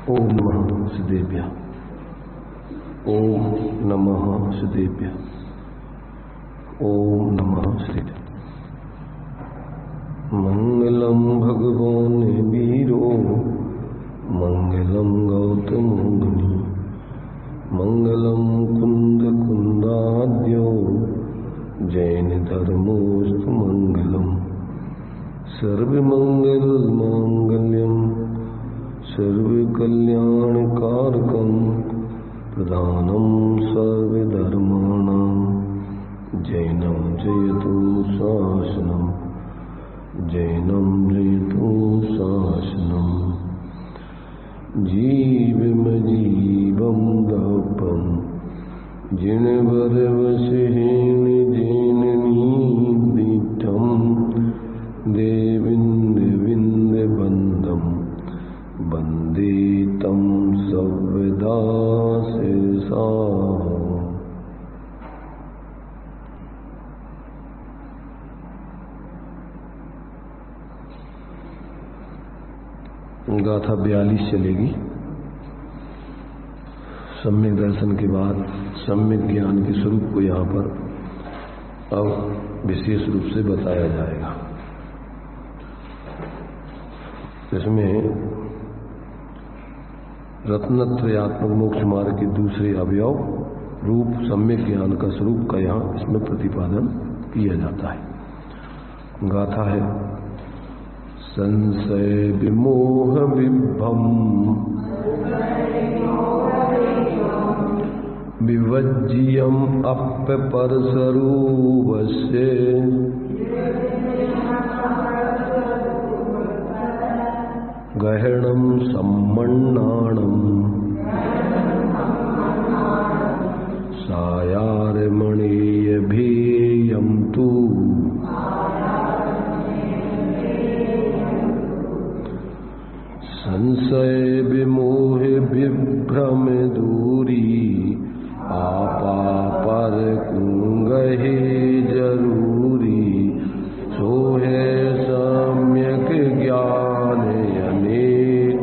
ओम नमः सिद्धेभ्यः। ओम नमः सिद्धेभ्यः। ओम नमः सिद्धेभ्यः। मंगलम भगवान वीरो मंगलम गौतम मुनि मंगलम कुंद कुंदाद्यो जैन धर्मोस्तु मंगलम सर्वमंगल मांगल्यम सर्वकल्याणकारकं प्रधानं सर्वधर्माणां जैनं जयतु शासनं जैनं जयतु शासनं जीवमजीवं दपं जिनवरवशेन जैननीदिठं देविन्दविन्दबन्धं वन्दे तं सर्वदा शिरसा। गाथा 42 चलेगी। सम्यक दर्शन के बाद सम्यक ज्ञान के स्वरूप को यहाँ पर अब विशेष रूप से बताया जाएगा। इसमें रत्नत्रयात्मक मोक्ष मार्ग के दूसरे अवयव रूप सम्यक ज्ञान का स्वरूप का यहाँ इसमें प्रतिपादन किया जाता है। गाथा है संशय विमोह विभ्रम विवज्यम अप्य परसरूपस्य गहणं सम्मन्नाणं सायारमणीयभेयं तु संशय विमोह विभ्रम दूरी आपा पर गहे जरूरी सो है सम्यक ज्ञान अनेक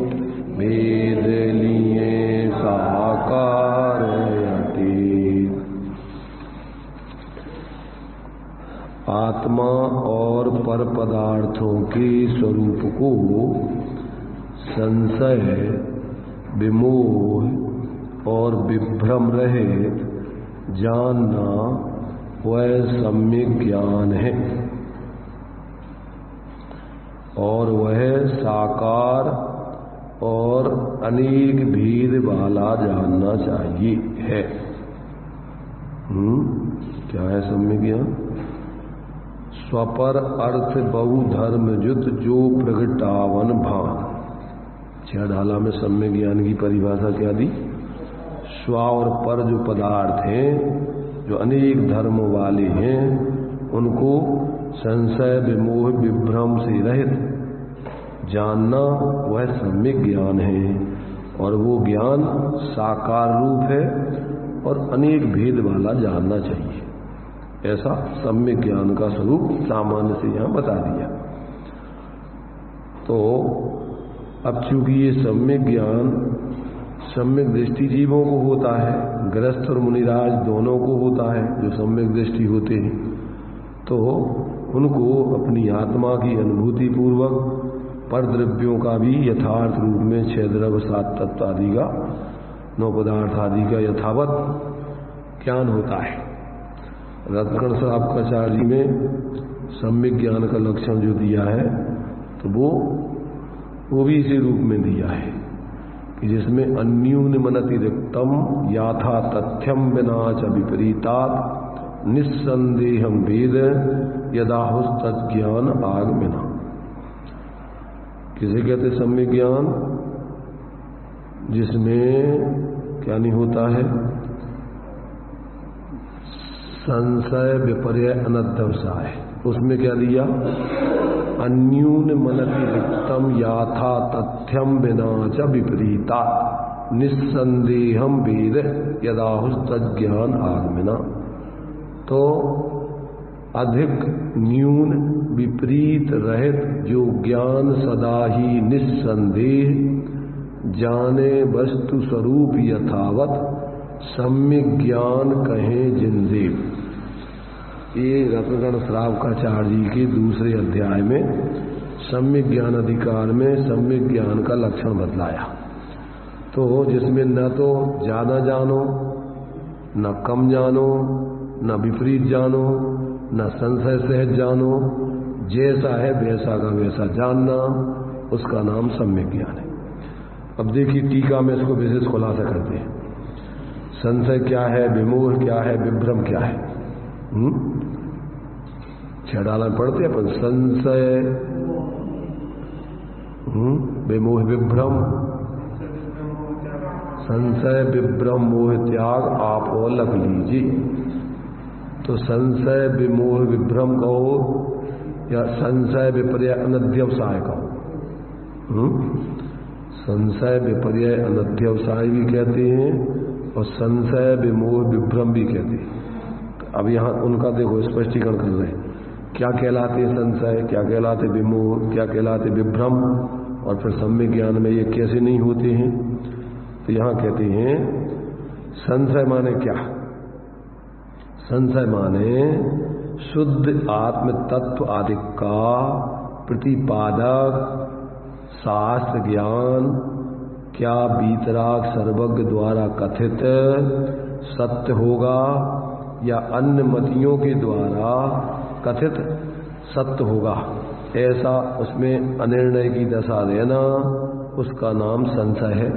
वेद लिए साकार अतीत। आत्मा और पर पदार्थों के स्वरूप को संशय विमोह और विभ्रम रहित जानना वह सम्यक ज्ञान है और वह साकार और अनेक भेद वाला जानना चाहिए है। क्या है सम्यक ज्ञान? स्वपर अर्थ बहु धर्म युत जो प्रगटावन भान। 6 ढाला में सम्यक ज्ञान की परिभाषा क्या दी? स्व और पर जो पदार्थ हैं जो अनेक धर्म वाले हैं उनको संशय विमोह विभ्रम से रहित जानना वह सम्यक ज्ञान है और वो ज्ञान साकार रूप है और अनेक भेद वाला जानना चाहिए। ऐसा सम्यक ज्ञान का स्वरूप सामान्य से यहाँ बता दिया। तो अब चूंकि ये सम्यक ज्ञान सम्यक दृष्टि जीवों को होता है, गृहस्थ और मुनिराज दोनों को होता है जो सम्यक दृष्टि होते हैं, तो उनको अपनी आत्मा की अनुभूति पूर्वक पर द्रव्यों का भी यथार्थ रूप में 6 द्रव्य 7 तत्व आदि का 9 पदार्थ आदि का यथावत ज्ञान होता है। रत्नकण साहबकाचार्य जी में सम्यक ज्ञान का लक्षण जो दिया है तो वो भी इसी रूप में दिया है कि जिसमें अन्यून मनतिरिक्तम याथा तथ्यम विनाच विपरीतात निस्संदेहम वेद यदाहुस तज्ज्ञान आगमना। किसे कहते सम्यक ज्ञान? जिसमें क्या नहीं होता है? संशय विपर्य अनध्यवसाय। उसमें क्या दिया? अन्यून मनतिरिक्तम याथा तथ्यम विना च विपरीता निस्संदेहम वेद यदाहुस तज्ज्ञान आगमना। तो अधिक न्यून विपरीत रहित जो ज्ञान सदा ही निस्संदेह जाने वस्तु स्वरूप यथावत सम्यक ज्ञान कहें जिनदेव। ये रत्नगण श्रावकाचार्य जी के दूसरे अध्याय में सम्यक ज्ञान अधिकार में सम्यक ज्ञान का लक्षण बतलाया। तो जिसमें न तो ज्यादा जानो, न कम जानो, न विपरीत जानो, न संशय सहित जानो, जैसा है वैसा का वैसा जानना, उसका नाम सम्यक ज्ञान है। अब देखिए टीका में इसको विशेष खुलासा करते हैं। संशय क्या है, विमोह क्या है, विभ्रम क्या है। छेड़ाला पढ़ते अपन संशय विमोह विभ्रम, संशय विभ्रम मोह त्याग आप और लख लीजिए। तो संशय विमोह विभ्रम कहो या संशय विपर्य अनध्यवसाय कहो। संशय विपर्य अनध्यवसाय भी कहते हैं और संशय विमोह विभ्रम भी कहते हैं। अब यहाँ उनका देखो स्पष्टीकरण कर रहे हैं, क्या कहलाते संशय, क्या कहलाते विमोह, क्या कहलाते विभ्रम, और फिर सम्यक ज्ञान में ये कैसे नहीं होते हैं। तो यहाँ कहते हैं संशय माने क्या। संशय माने शुद्ध आत्म तत्व आदि का प्रतिपादक शास्त्र ज्ञान क्या वीतराग सर्वज्ञ द्वारा कथित सत्य होगा या अन्य मतियों के द्वारा कथित सत्य होगा, ऐसा उसमें अनिर्णय की दशा देना, उसका नाम संशय है।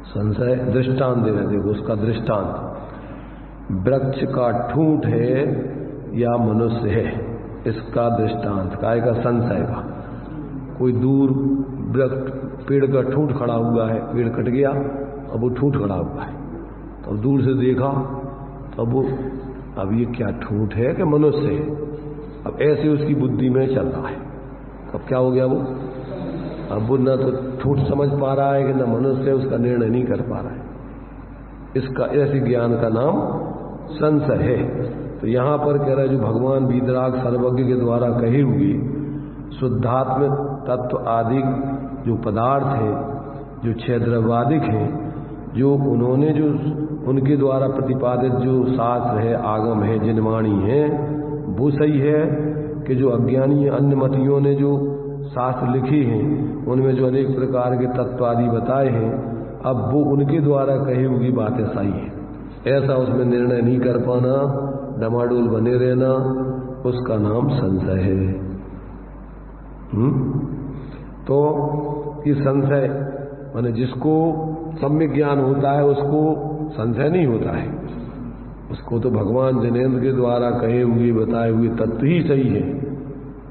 संशय दृष्टांत दे रहे, देखो उसका दृष्टांत वृक्ष का ठूंठ है या मनुष्य है, इसका दृष्टांत काय का, संशय का। कोई दूर वृक्ष पेड़ का ठूंठ खड़ा हुआ है, पेड़ कट गया अब वो ठूंठ खड़ा हुआ है, तो दूर से देखा तब वो अब ये क्या ठूंठ है कि मनुष्य है। अब ऐसे उसकी बुद्धि में चल रहा है, अब क्या हो गया वो, अब वो न तो ठूंठ समझ पा रहा है कि न मनुष्य है, उसका निर्णय नहीं कर पा रहा है। इसका ऐसे ज्ञान का नाम संशय है। तो यहाँ पर कह रहा है जो भगवान वीतराग सर्वज्ञ के द्वारा कही हुई शुद्धात्म तत्व आदि जो पदार्थ है, जो छह द्रव्यादिक हैं, जो उन्होंने जो उनके द्वारा प्रतिपादित जो शास्त्र है, आगम है, जिनवाणी है, वो सही है कि जो अज्ञानी अन्य मतियों ने जो शास्त्र लिखे हैं उनमें जो अनेक प्रकार के तत्व आदि बताए हैं, अब वो उनके द्वारा कही हुई बातें सही हैं, ऐसा उसमें निर्णय नहीं कर पाना, डमाडोल बने रहना, उसका नाम संशय है। तो ये संशय माने जिसको सम्यक ज्ञान होता है उसको संशय नहीं होता है, उसको तो भगवान जिनेन्द्र के द्वारा कहे हुए बताए हुए तत्व ही सही है,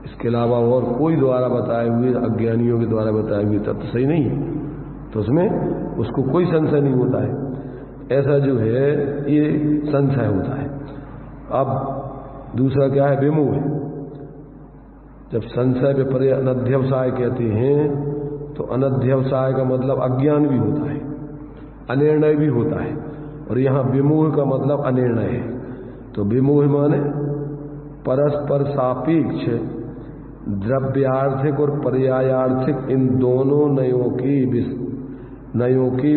इसके अलावा और कोई द्वारा बताए हुए अज्ञानियों के द्वारा बताए हुए तत्व सही नहीं है, तो उसमें उसको कोई संशय नहीं होता है। ऐसा जो है ये संशय होता है। अब दूसरा क्या है, विमोह। जब संशय विपर्य अनध्यवसाय कहते हैं तो अनध्यवसाय का मतलब अज्ञान भी होता है, अनिर्णय भी होता है, और यहाँ विमोह का मतलब अनिर्णय है। तो विमोह माने परस्पर सापेक्ष द्रव्यार्थिक और पर्यायार्थिक इन दोनों नयों की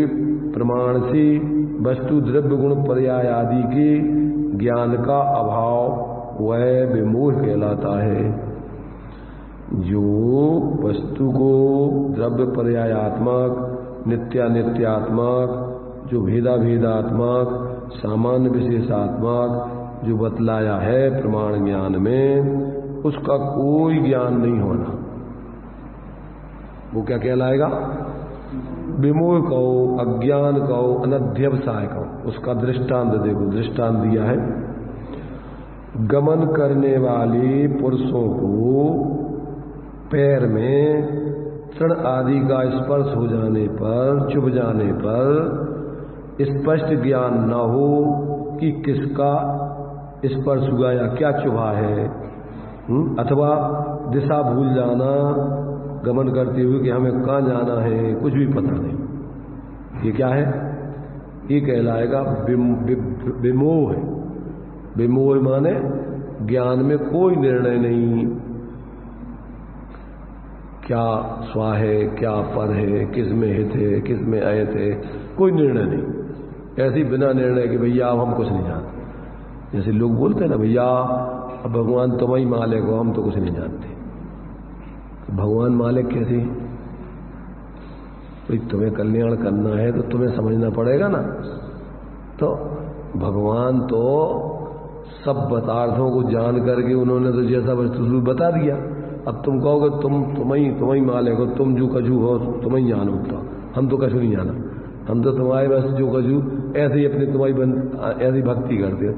प्रमाण से वस्तु द्रव्य गुण पर्याय आदि के ज्ञान का अभाव वह विमोह कहलाता है। जो वस्तु को द्रव्य पर्यायात्मक, नित्यानित्यात्मक, जो भेदाभेदात्मक, सामान्य विशेषात्मक जो बतलाया है प्रमाण ज्ञान में, उसका कोई ज्ञान नहीं होना, वो क्या कहलाएगा, विमोह कहो, अज्ञान कहो, अनध्यवसाय कहो। उसका दृष्टांत देखो, दृष्टांत दिया है, गमन करने वाले पुरुषों को पैर में तृण आदि का स्पर्श हो जाने पर, चुभ जाने पर स्पष्ट ज्ञान न हो कि किसका स्पर्श हुआ या क्या चुभा है, अथवा दिशा भूल जाना गमन करते हुए कि हमें कहाँ जाना है, कुछ भी पता नहीं, ये क्या है, ये कहलाएगा विमोह। विमोह माने ज्ञान में कोई निर्णय नहीं, क्या स्वा है, क्या पर है, किस में हित है, किस में अहित है, कोई निर्णय नहीं। ऐसे ही बिना निर्णय के भैया अब हम कुछ नहीं जानते। जैसे लोग बोलते हैं ना, भैया अब भगवान तुम ही मालिक हो, हम तो कुछ नहीं जानते। तो भगवान मालिक कैसे? भाई तुम्हें कल्याण करना है तो तुम्हें समझना पड़ेगा ना। तो भगवान तो सब पदार्थों को जान करके उन्होंने तो जैसा वस्तु बता दिया। अब तुम कहोगे तुम ही मालिक हो, तुम जो कजू हो तुम ही जानो, तो हम तो कछु नहीं जाना, हम तो तुम्हारे बस जो कजू ऐसे ही अपनी तुम्हारी ऐसी भक्ति करते हो।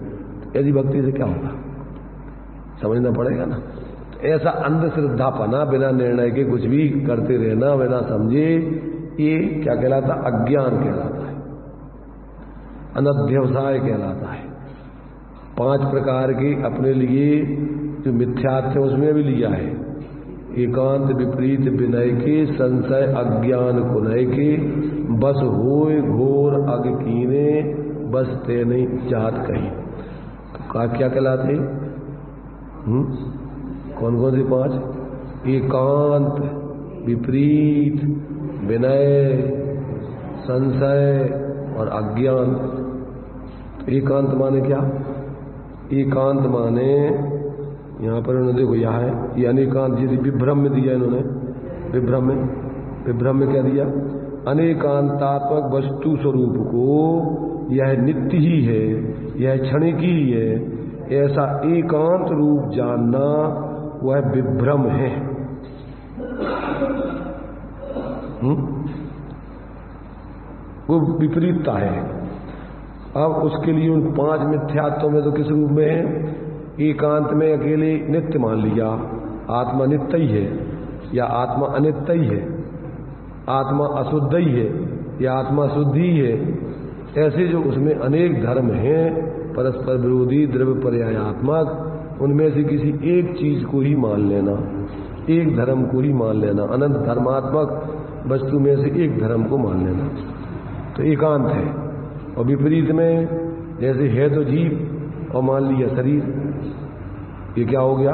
ऐसी भक्ति से क्या होगा, समझना पड़ेगा ना। तो ऐसा अंधश्रद्धापना, बिना निर्णय के कुछ भी करते रहना बिना समझे, ये क्या कहलाता? अज्ञान कहलाता है, अनध्यवसाय कहलाता है। 5 प्रकार के अपने लिए जो मिथ्यात्व उसमें भी लिया है। एकांत विपरीत विनय के, संशय अज्ञान कुनय के, बस होए घोर अग कीने, बस ते नहीं चाहत कहीं। तो क्या कहलाते? कौन कौन से 5? एकांत, विपरीत, विनय, संशय और अज्ञान। एकांत माने क्या? एकांत माने यहां पर उन्होंने देखो, यह है ये अनेकांत, जैसे विभ्रम में दिया इन्होंने। विभ्रम में क्या दिया? अनेकांतात्मक वस्तु स्वरूप को यह नित्य ही है, यह क्षणिक ही है, ऐसा एकांत रूप जानना वह विभ्रम है। वो विपरीतता है। अब उसके लिए उन 5 मिथ्यात्वों में तो किस रूप में है? एकांत में अकेले नित्य मान लिया, आत्मा नित्य ही है, या आत्मा अनित्य ही है, आत्मा अशुद्ध ही है, या आत्मा शुद्ध ही है। ऐसे जो उसमें अनेक धर्म हैं, परस्पर विरोधी, द्रव्य पर्यायात्मक, उनमें से किसी एक चीज को ही मान लेना, एक धर्म को ही मान लेना, अनंत धर्मात्मक वस्तु में से एक धर्म को मान लेना, तो एकांत है। और विपरीत में जैसे है तो जीव और मान लिया शरीर, ये क्या हो गया?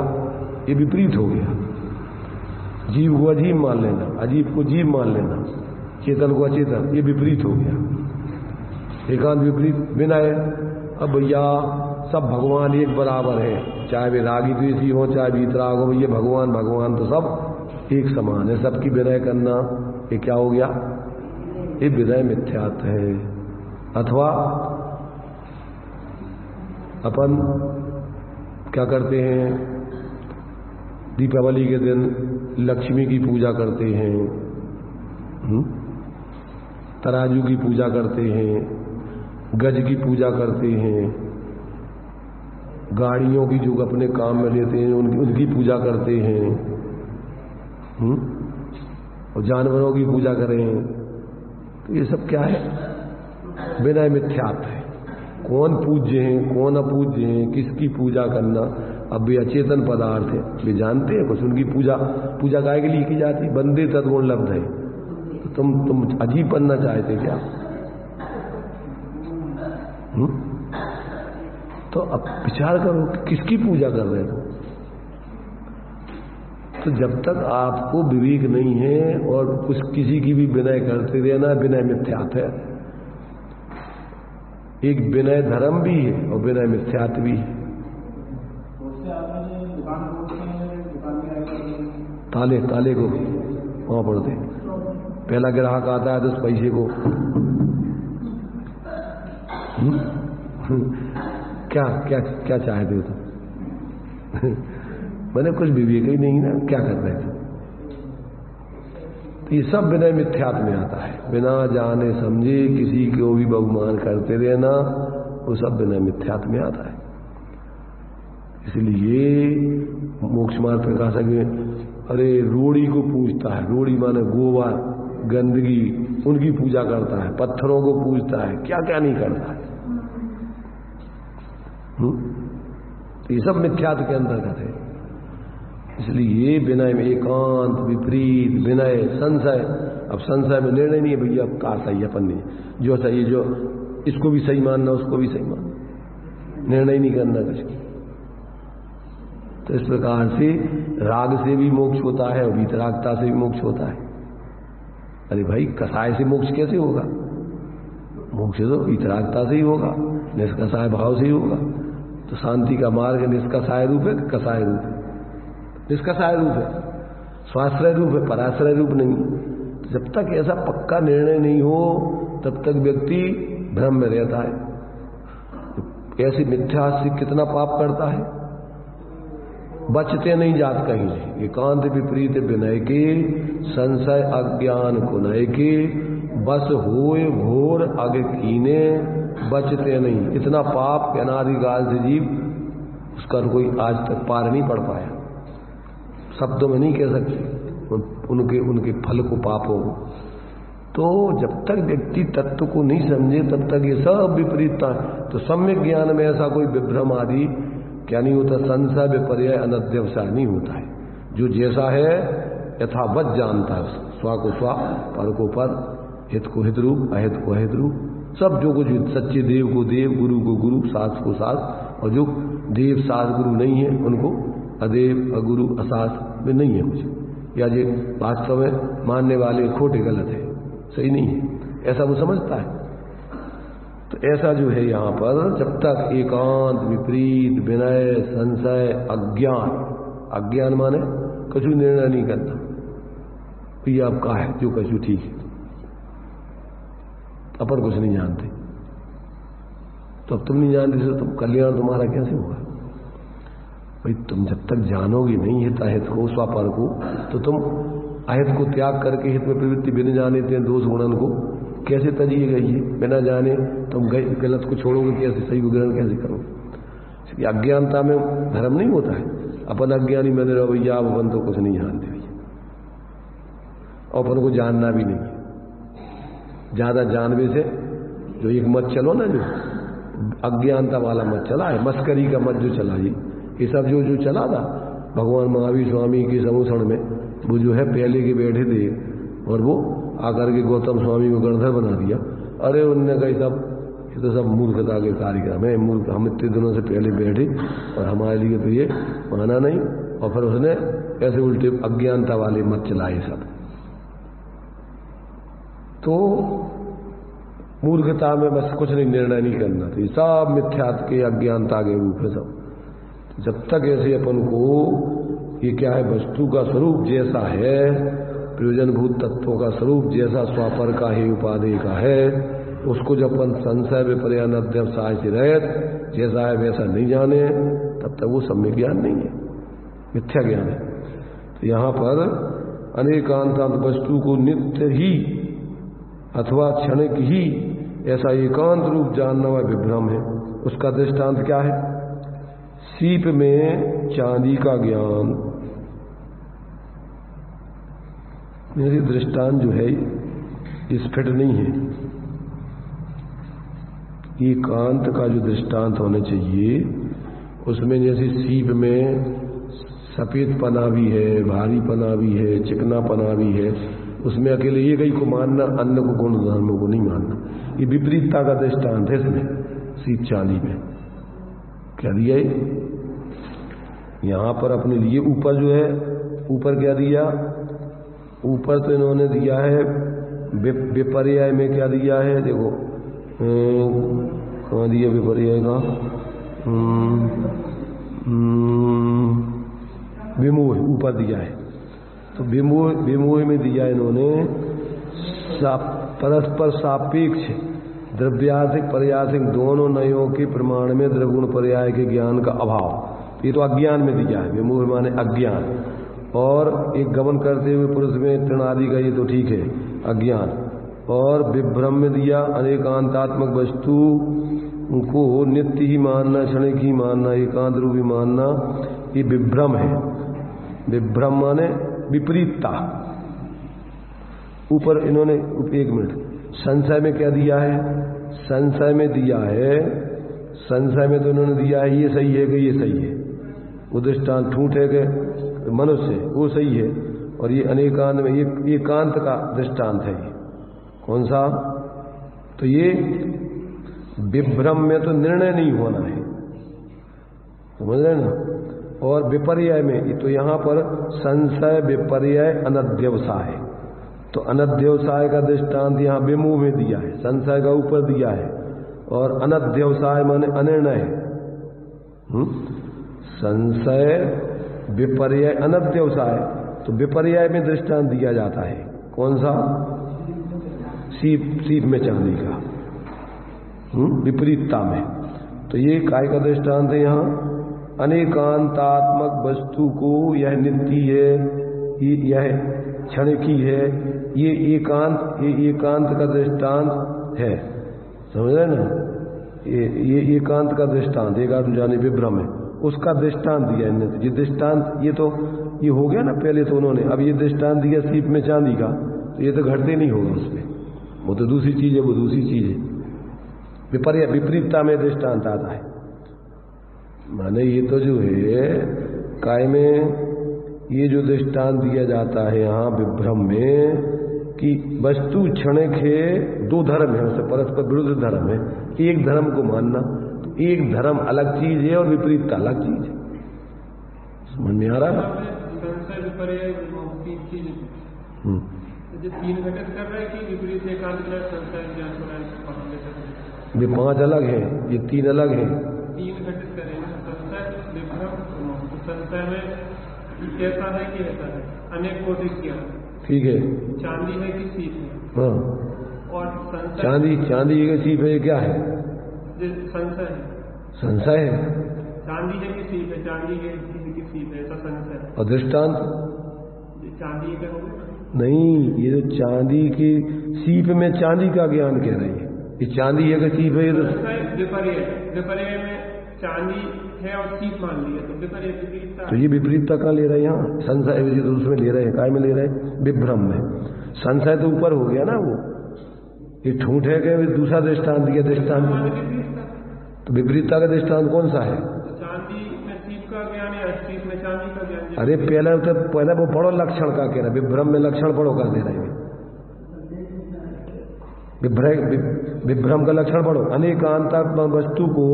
ये विपरीत हो गया। जीव को अजीब मान लेना, अजीब को जीव मान लेना, चेतन को अचेतन, ये विपरीत हो गया। एकांत विपरीत विनय। अब भैया सब भगवान एक बराबर है, चाहे वे रागी द्वेषी हो, चाहे वीतराग हो, ये भगवान तो सब एक समान है, सबकी विनय करना, ये क्या हो गया? ये विनय मिथ्यात्व है। अथवा अपन क्या करते हैं? दीपावली के दिन लक्ष्मी की पूजा करते हैं, तराजू की पूजा करते हैं, गज की पूजा करते हैं, गाड़ियों की जो अपने काम में लेते हैं उनकी पूजा करते हैं, और जानवरों की पूजा करें। तो ये सब क्या है? विनय मिथ्यात्व है। कौन पूज्य हैं, कौन अपूज्य हैं, किसकी पूजा करना, अब वे अचेतन पदार्थ है, वे जानते हैं कुछ। उनकी पूजा काय के लिए की जाती? बंदे तद्गुण लब्ध है। तो तुम अजीब बनना चाहते क्या? तो अब विचार करो किसकी पूजा कर रहे हो। तो जब तक आपको विवेक नहीं है और उस किसी की भी विनय करते रहना, विनय मिथ्यात्व है। एक विनय धर्म भी है और विनय मिथ्यात्व भी है। ताले को वहां पड़ते, पहला ग्राहक आता है 10 पैसे को। क्या चाहते हो तुम? मैंने कुछ विवेक ही नहीं ना, क्या कर रहे थे? तो ये सब विनय मिथ्यात्व में आता है। बिना जाने समझे किसी को भी बहुमान करते रहना, वो सब विनय मिथ्यात्व में आता है। इसलिए मोक्ष मार्ग प्रकाशक में अरे रोड़ी को पूजता है, रोड़ी माने गोबर गंदगी, उनकी पूजा करता है, पत्थरों को पूजता है, क्या क्या नहीं करता है। ये सब मिथ्यात्व के अंतर्गत है। इसलिए ये विनय में एकांत, विपरीत, विनय, संशय। अब संशय में निर्णय नहीं है भैया का सही अपन ने, जो सही, जो इसको भी सही मानना उसको भी सही मानना, निर्णय नहीं करना कुछ। तो इस प्रकार से राग से भी मोक्ष होता है और वीतरागता से भी मोक्ष होता है। अरे भाई, कसाय से मोक्ष कैसे होगा? मोक्ष तो वीतरागता से ही होगा, निष्कसाय भाव से ही होगा। तो शांति का मार्ग निष्कसाय रूप है, कसाय रूप है? निष्कसाय रूप है, स्वाश्रय रूप है, पराश्रय रूप नहीं। तो जब तक ऐसा पक्का निर्णय नहीं हो तब तक व्यक्ति भ्रम में रहता है। ऐसी मिथ्या से कितना पाप करता है, बचते नहीं जात कहीं। एकांत विपरीत विनय के, संशय अज्ञान को नय के, बस होए घोर अग कीने, बचते नहीं। इतना पाप अनादिकाल से जीव उसका कोई आज तक पार नहीं पड़ पाया। शब्दों में नहीं कह सकते उनके फल को पापों को। तो जब तक व्यक्ति तत्व को नहीं समझे तब तक ये सब विपरीतता है। तो सम्यक ज्ञान में ऐसा कोई विभ्रम आदि क्या नहीं होता, संशय विपर्य अनध्यवसाय नहीं होता है। जो जैसा है यथावत जानता है, स्वा को स्वा, पर को पर, हित को हित रूप, अहित को अहित रूप, सब जो कुछ सच्चे देव को देव, गुरु को गुरु, शास्त्र को शास्त्र, और जो देव शास्त्र गुरु नहीं है उनको अदेव अगुरु अशास्त्र में नहीं है कुछ, या जो वास्तव में मानने वाले खोटे गलत है, सही नहीं है, ऐसा वो समझता है। तो ऐसा जो है यहाँ पर जब तक एकांत विपरीत विनय संशय अज्ञान, अज्ञान माने कछु निर्णय नहीं करना, ये आपका है जो कछु ठीक है, अपन कुछ नहीं जानते। तो अब तुम नहीं जानते तो तुम कल्याण तुम्हारा कैसे होगा भाई? तुम जब तक जानोगे नहीं हित अहित को, स्वापर को, तो तुम अहित को त्याग करके हित में प्रवृत्ति बिना जाने दोष गुणन को कैसे तजिएगा? ये बिना जाने तुम गलत को छोड़ोगे कैसे, सही को ग्रहण कैसे करोगे? अज्ञानता में धर्म नहीं होता है। अपन अज्ञानी मैंने रहो भैया, आप अपन तो कुछ नहीं जानते भैया, और अपन को जानना भी नहीं है। ज्यादा जानवे से जो एक मत चलो ना, जो अज्ञानता वाला मत चला है, मस्करी का मत जो चला, ये सब जो चला था भगवान महावीर स्वामी के समूषण में, वो जो है पहले के बैठे थे और वो आकर के गौतम स्वामी को गणधर बना दिया। अरे उनने कही सब ये तो सब मूर्खता के कार्यक्रम है, मूर्ख, हम इतने दिनों से पहले बैठे और हमारे लिए तो ये माना नहीं। और फिर उसने ऐसे उल्टे अज्ञानता वाले मत चलाए सब। तो मूर्खता में बस कुछ नहीं, निर्णय नहीं करना, तो ये सब मिथ्यात्व के अज्ञानता के रूप है सब। जब तक ऐसे अपन को ये क्या है, वस्तु का स्वरूप जैसा है, प्रयोजनभूत तत्वों का स्वरूप जैसा स्वापर का है, उपाधि का है, उसको जब अपन संशय विपर्य अध्यवसाय से रहित जैसा है वैसा नहीं जाने, तब तक वो सम्यक ज्ञान नहीं है, मिथ्या ज्ञान है। तो यहाँ पर अनेकांतांत वस्तु को नित्य ही अथवा क्षणिक ही ऐसा एकांत रूप जानना वह विभ्रम है। उसका दृष्टांत क्या है? सीप में चांदी का ज्ञान। मेरी दृष्टांत जो है इस फिट नहीं है। एकांत का जो दृष्टांत होना चाहिए उसमें जैसे सीप में सफेद पना भी है, भारी पना भी है, चिकना पना भी है, उसमें अकेले ये कहीं को मानना, अन्य को गुण धर्मों को नहीं मानना, ये विपरीतता का दृष्टांत है इसमें। सीप चांदी में क्या दिया है यहां पर अपने लिए? ऊपर जो है, ऊपर क्या दिया? ऊपर तो इन्होंने दिया है विपर्यय में क्या दिया है, देखो कहाँ दिया विपर्यय का? विमोह ऊपर दिया है। तो विमोह में दिया इन्होंने परस्पर सापेक्ष द्रव्यासिक पर्यासिक दोनों नयों के प्रमाण में द्रवगुण पर्याय के ज्ञान का अभाव। ये तो अज्ञान में दिया है, विमोह माने अज्ञान। और एक गमन करते हुए पुरुष में तृण आदि का, ये तो ठीक है अज्ञान। और विभ्रम में दिया अनेकांतात्मक वस्तु को नित्य ही मानना, क्षणिक ही मानना, एकांत रूप ही मानना, ये विभ्रम है। विभ्रम माने विपरीतता। ऊपर इन्होंने एक मिनट संशय में क्या दिया है? संशय में दिया है, संशय में तो इन्होंने दिया है ये सही है कि ये सही है, वो दृष्टांत ठूठ है कि मनुष्य वो सही है। और ये अनेकांत में ये एकांत का दृष्टांत है। ये कौन सा? तो ये विभ्रम में तो निर्णय नहीं होना है, समझ रहे ना? और विपर्य में, तो यहाँ पर संशय विपर्य अनध्यवसाय, तो अनध्यवसाय का दृष्टांत यहाँ विमुह में दिया है, संशय का ऊपर दिया है, और अनध्यवसाय माने अनिर्णय। संशय विपर्य अनध्यवसाय, तो विपर्य में दृष्टांत दिया जाता है कौन सा? सीप में चांदी का, विपरीतता में। तो ये काय का दृष्टांत है यहाँ? अनेकांतात्मक वस्तु को यह नित्य है, यह क्षण की है, ये एकांत का दृष्टांत है, समझ रहे ना? ये एकांत का दृष्टांत, एकांत जाने विभ्रम है, उसका दृष्टांत दिया इन्होंने। ये दृष्टांत ये हो गया ना पहले तो उन्होंने, अब ये दृष्टांत दिया सीप में चांदी का, तो ये तो घटते नहीं होगा उसमें, वो तो दूसरी चीज है, वो दूसरी चीज है। विपर्य विपरीतता में दृष्टांत आता है, माने ये तो जो है काय में ये जो दृष्टांत दिया जाता है यहाँ विभ्रम में कि वस्तु क्षणिक है, दो धर्म है, उससे परस्पर विरुद्ध धर्म है। एक धर्म को मानना, तो एक धर्म अलग चीज है और विपरीतता अलग चीज है। समझ में आ रहा है? ये 5 अलग है, ये 3 अलग है। 3 घटित करें, संशय विभ्रम। संशय में कैसा है कि ऐसा है, अनेक कोटि किया, ठीक है, चांदी है कि सीप है। हाँ, और चांदी की सीप है, क्या है? संशय है, संशय है, चांदी है कि सीप है, चांदी है कि सीप है, ऐसा संशय है। और दृष्टांत चांदी का नहीं, ये जो चांदी की सीप में चांदी का ज्ञान कह रही है, ये चांदी है कि सीप है? विपर्य में चांदी है और सीप मान लिया, तो विपर्य विपरीतता। तो ये विपरीतता कहाँ ले रहे हैं यहाँ? संशय तो उसमें ले रहे हैं, काय में ले रहे हैं? विभ्रम में। संशय तो ऊपर हो गया ना, वो ये ठूठ है कि दूसरा दृष्टांत दिया, दृष्टांत तो विपरीतता का दृष्टांत कौन सा है? चांदी में सीप का ज्ञान है, सीप में चांदी का ज्ञान। अरे पहले वो पढ़ो लक्षण का कह रहा है, विभ्रम में लक्षण पढ़ो कर दे रहे हैं। विभ्रम का लक्षण पढ़ो, अनेकांतात्मक वस्तु को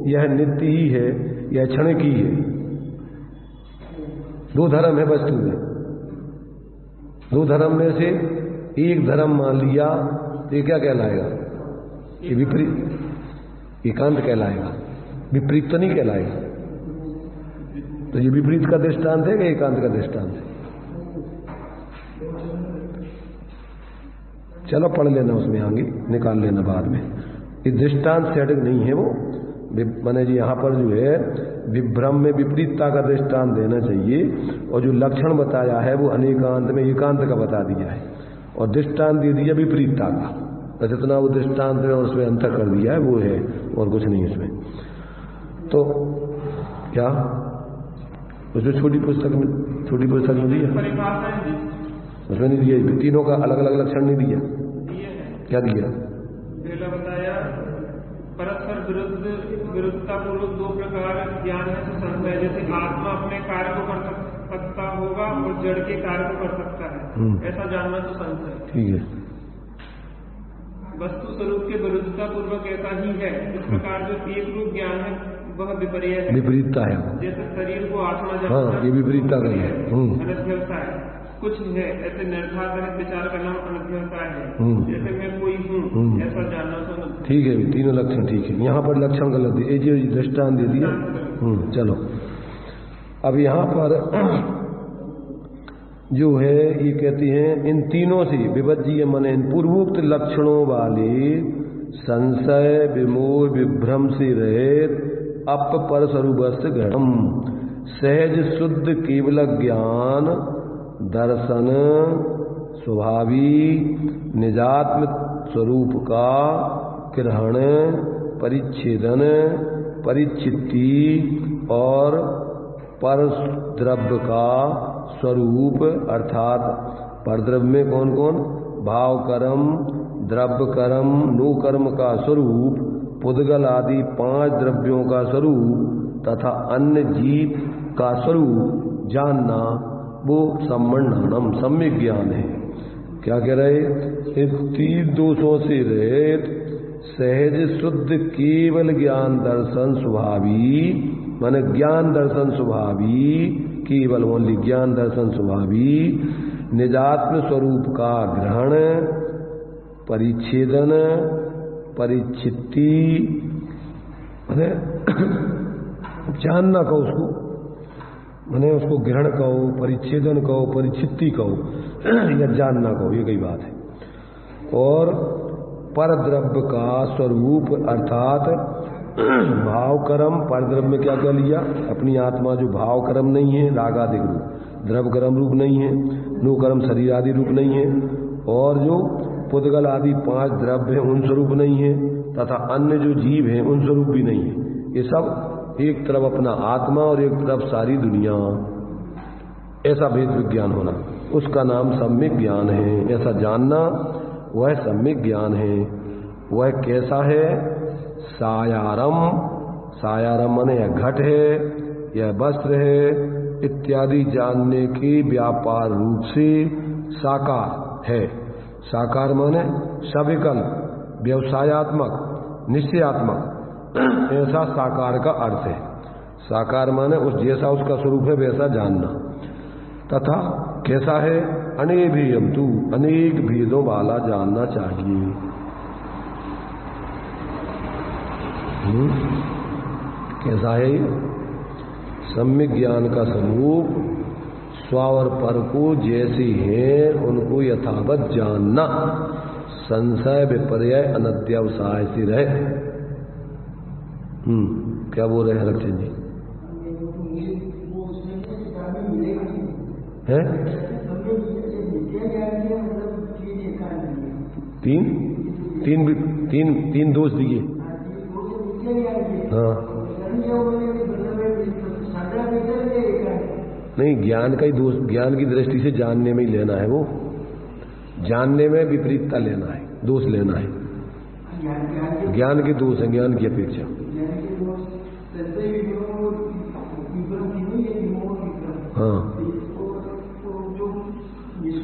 यह नित्य ही है, यह क्षण की है। 2 धर्म है वस्तु में, 2 धर्म में से एक धर्म मान लिया, तो ये क्या कहलाएगा? ये विपरीत, एकांत कहलाएगा, विपरीत तो नहीं कहलाएगा। तो ये विपरीत का दृष्टांत है कि एकांत का दृष्टांत है? चलो पढ़ लेना, उसमें आगे निकाल लेना बाद में। ये दृष्टांत सेटिंग नहीं है वो, माने जी यहाँ पर जो है विभ्रम में विपरीतता का दृष्टांत देना चाहिए, और जो लक्षण बताया है वो अनेकांत में एकांत का बता दिया है, और दृष्टांत दे दिया विपरीतता का। तो जितना वो दृष्टांत में और उसमें अंतर कर दिया है वो है, और कुछ नहीं इसमें। तो क्या उसमें छोटी पुस्तक में दिया, उसमें नहीं दिया, तीनों का अलग अलग लक्षण नहीं दिया। क्या दिया? पहला बताया परस्पर विरुद्धता पूर्वक 2 प्रकार ज्ञान है तो संशय, जैसे आत्मा अपने कार्य को कर सकता होगा और जड़ के कार्य को कर सकता है, ऐसा जानना तो संशय। ठीक है। वस्तु स्वरूप के विरुद्धता पूर्वक ऐसा ही है, इस प्रकार जो एक रूप ज्ञान है वह विपर्य है, विपरीतता है। जैसे शरीर को आत्मा जानना, हाँ, ये विपरीतता का है, अनध्यवसाय है। कुछ है ऐसे निर्धार विचार करना अनध्यवसाय है, जैसे मैं कोई हूँ ऐसा जानना तो। ठीक है, तीनों लक्षण ठीक है। यहाँ पर लक्षण गलत दिए, जो दृष्टांत दे दिया। चलो अब यहाँ पर जो है ये कहती हैं इन तीनों से विभज्य मने पूर्वोक्त लक्षणों वाले संशय विमोह विभ्रम से रहित अप पर स्वरूपस्थ घटम सहज शुद्ध केवल ज्ञान दर्शन स्वभावी निजात्म स्वरूप का ग्रहण परिच्छेदन परिचित्ति और परद्रव्य का स्वरूप अर्थात परद्रव्य में कौन कौन? भाव कर्म, द्रव्य कर्म, नो कर्म का स्वरूप, पुद्गल आदि 5 द्रव्यों का स्वरूप तथा अन्य जीव का स्वरूप जानना, वो सम्मर्णनम सम्यक ज्ञान है। क्या कह रहे? 3 दोषों से रहित सहज शुद्ध केवल ज्ञान दर्शन स्वभावी माने ज्ञान दर्शन स्वभावी, केवल ओनली ज्ञान दर्शन स्वभावी निजात्म स्वरूप का ग्रहण, परिच्छेदन, परिच्छित्ति, माने जानना कहो उसको, माने उसको ग्रहण कहो, परिच्छेदन कहो, परिच्छित्ति कहो या जानना कहो, ये कई बात है। और पर द्रव्य का स्वरूप अर्थात भाव कर्म, पर द्रव्य में क्या क्या लिया, अपनी आत्मा जो भाव कर्म नहीं है, रागादिक रूप, द्रव्य कर्म रूप नहीं है, नो कर्म शरीर आदि रूप नहीं है, और जो पुद्गल आदि 5 द्रव्य हैं उन स्वरूप नहीं है, तथा अन्य जो जीव हैं उन स्वरूप भी नहीं है। ये सब एक तरफ अपना आत्मा और एक तरफ सारी दुनिया, ऐसा भेद विज्ञान होना, उसका नाम सम्यक ज्ञान है। ऐसा जानना वह सम्यक ज्ञान है। वह कैसा है? सायारम, सायारम माने यह घट है, यह वस्त्र है इत्यादि जानने के व्यापार रूप से साकार है। साकार माने सविकल, व्यवसायात्मक, निश्चयात्मक, ऐसा साकार का अर्थ है। साकार माने उस जैसा उसका स्वरूप है वैसा जानना। तथा कैसा है? अनेभियम तू, अनेक भेदों वाला जानना चाहिए। कैसा है ये? सम्यक ज्ञान का स्वरूप स्व और पर को जैसे हैं उनको यथावत जानना, संशय विपर्य अनध्यवसाय से रहे। क्या बोल रहे हैं लक्ष्मण जी? है तीन दोष दिए। हाँ नहीं, ज्ञान का ही दोष, ज्ञान की दृष्टि से जानने में ही लेना है, वो जानने में विपरीतता लेना है, दोष लेना है। ज्ञान के दोष है, ज्ञान की अपेक्षा। हाँ,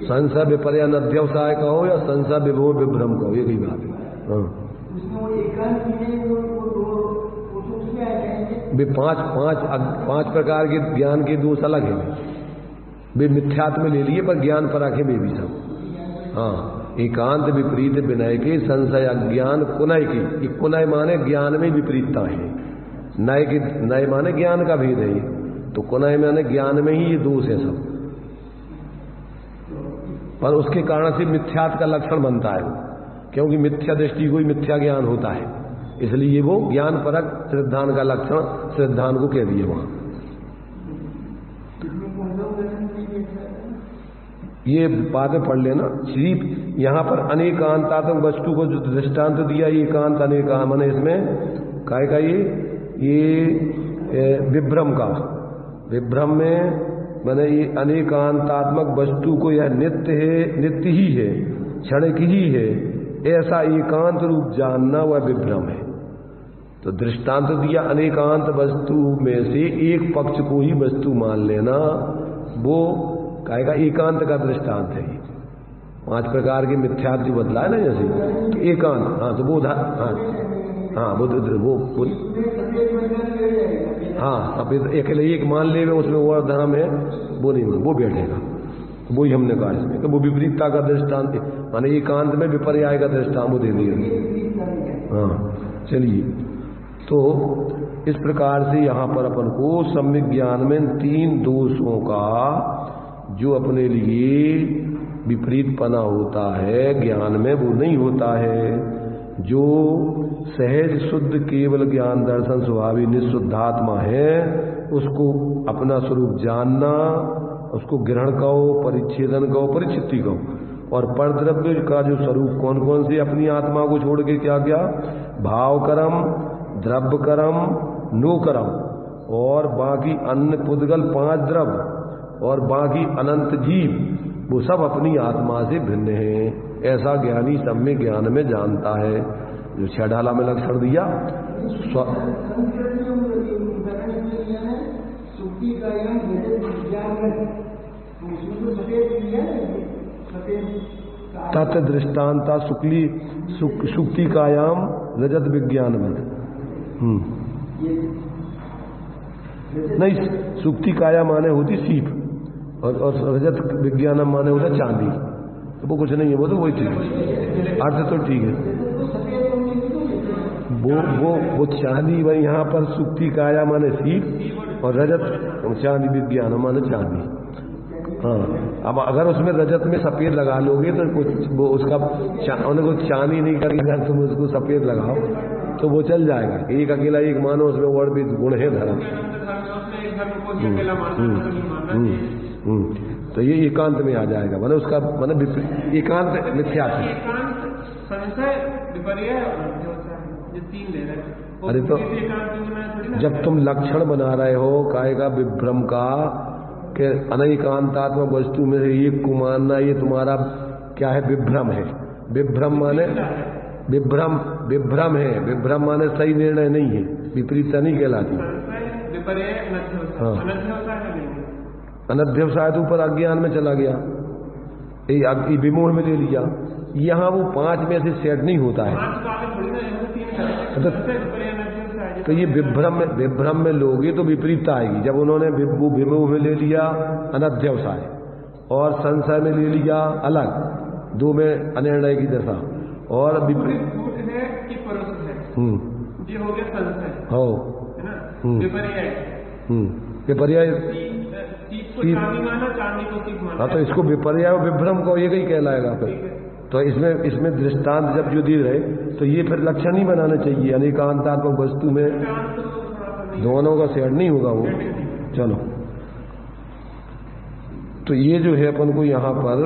संशय विपर्य अनध्यवसाय कहो या संशय विभोर विभ्रम कहो, ये कई बात है। हाँ, वे पांच प्रकार के ज्ञान के दोष अलग हैं। वे मिथ्यात्व में ले लिए पर ज्ञान पर आखे वे भी सब। हाँ, एकांत विपरीत विनय के संशय अज्ञान कुनय की, कुनय माने ज्ञान में विपरीतता है, नय की नय माने ज्ञान का भेद है, तो कुनय माने ज्ञान में ही ये दोष है सब। पर उसके कारण से मिथ्यात्व का लक्षण बनता है, क्योंकि मिथ्या दृष्टि को ही मिथ्या ज्ञान होता है, इसलिए वो ज्ञान परक श्रद्धान का लक्षण श्रद्धान को कह दिए वहां। ये बातें पढ़ लेना। श्री यहां पर अनेकांतात्मक वस्तु को जो दृष्टांत दिया, ये एकांत अनेका माने इसमें काय का ये विभ्रम का, विभ्रम में माने ये अनेकांतात्मक वस्तु को यह नित्य है, नित्य ही है, क्षणिक ही है, ऐसा एकांत रूप जानना वह विभ्रम है। तो दृष्टांत दिया अनेकांत वस्तु में से एक पक्ष को ही वस्तु मान लेना, वो कहेगा एकांत का दृष्टांत है। 5 प्रकार के मिथ्यात्व जो बदला है ना, जैसे तो एकांत, हाँ तो वो हाँ वो हाँ सफेद अकेले एक मान ले, उसमें वो धर्म है, वो नहीं, वो बैठेगा। वही हमने कहा इसमें कि वो विपरीतता का दृष्टांत, माने एकांत में विपर्याय का दृष्टांत वो दे दिया। हाँ चलिए, तो इस प्रकार से यहाँ पर अपन को सम्यक ज्ञान में 3 दोषों का जो अपने लिए विपरीतपना होता है ज्ञान में, वो नहीं होता है। जो सहज शुद्ध केवल ज्ञान दर्शन स्वभावी निःशुद्धात्मा है, उसको अपना स्वरूप जानना, उसको ग्रहण कहो, परिच्छेदन कहो, परिचित्ति कहो। और परद्रव्य का जो स्वरूप कौन कौन से अपनी आत्मा को छोड़ के क्या क्या, भाव कर्म, द्रव्य कर्म, नो कर्म, और बाकी अन्य पुद्गल 5 द्रव्य और बाकी अनंत जीव, वो सब अपनी आत्मा से भिन्न हैं। ऐसा ज्ञानी सम्यक ज्ञान में जानता है। जो 6 ढाला में लक्षण दिया तत् दृष्टांता सुक्ति कायाम रजत विज्ञान में। नहीं, सुक्ति काया माने होती सीप, और रजत विज्ञानम माने होता चांदी। तो वो कुछ नहीं है, वो तो वही ठीक है, अर्थ तो ठीक है। वो चांदी, वही यहाँ पर सुक्ति काया माने सीप और रजत चांदी विज्ञान माने चांदी। हाँ, अब अगर उसमें रजत में सफेद लगा लोगे तो वो उसका उनको चांदी नहीं करेगा, तुम उसको सफेद लगाओ तो वो चल जाएगा। एक अकेला एक मानो, उसमें और भी गुण है धर्म। तो ये एकांत में आ जाएगा, माने उसका माने एकांत मिथ्या है। अरे तो जब तुम लक्षण बना रहे हो काय का विभ्रम का, कि अनेकांतात्मक वस्तु में से एक को मानना, ये तुम्हारा क्या है? विभ्रम है। विभ्रम माने विभ्रम है। विभ्रम माने सही निर्णय नहीं है, विपरीतता नहीं कहलाती। हाँ, अनध्यवसाय तो ऊपर अज्ञान में चला गया, ये विमोह में ले लिया। यहाँ वो 5 में से सेट नहीं होता है। तो ये विभ्रम में लोगे तो विपरीतता आएगी। जब उन्होंने विमोह में ले लिया अनध्यवसाय और संशय में ले लिया अलग, 2 में अनिर्णय की दशा और विपरीत है कि परोक्ष है, ये हो गया संशय। हो विपर्याय, हाँ, तो इसको विपर्याय विभ्रम को ये कहीं कहलाएगा फिर। तो इसमें दृष्टांत जब जो दिए रहे तो ये फिर लक्षण ही बनाना चाहिए। अनेकांतात्मक वस्तु में दोनों का शेयर नहीं होगा वो। चलो, तो ये जो है अपन को यहाँ पर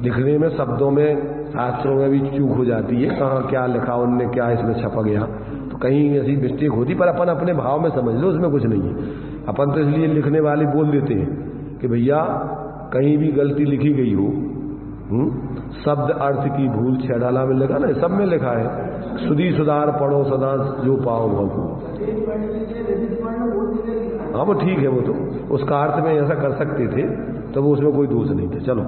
लिखने में, शब्दों में, शास्त्रों में भी चूक हो जाती है। कहाँ क्या लिखा, उनने क्या इसमें छपा गया, तो कहीं ऐसी मिस्टेक होती। पर अपन अपने भाव में समझ लो, उसमें कुछ नहीं है। अपन तो इसलिए लिखने वाले बोल देते हैं कि भैया कहीं भी गलती लिखी गई हो, शब्द अर्थ की भूल छेड़ाला में लिखा ना, सब में लिखा है, सुधी सुधार पढ़ो सदा जो पाओ भगो। हाँ, वो ठीक है, वो तो उसका अर्थ में ऐसा कर सकते थे, तो वो उसमें कोई दोष नहीं था। चलो,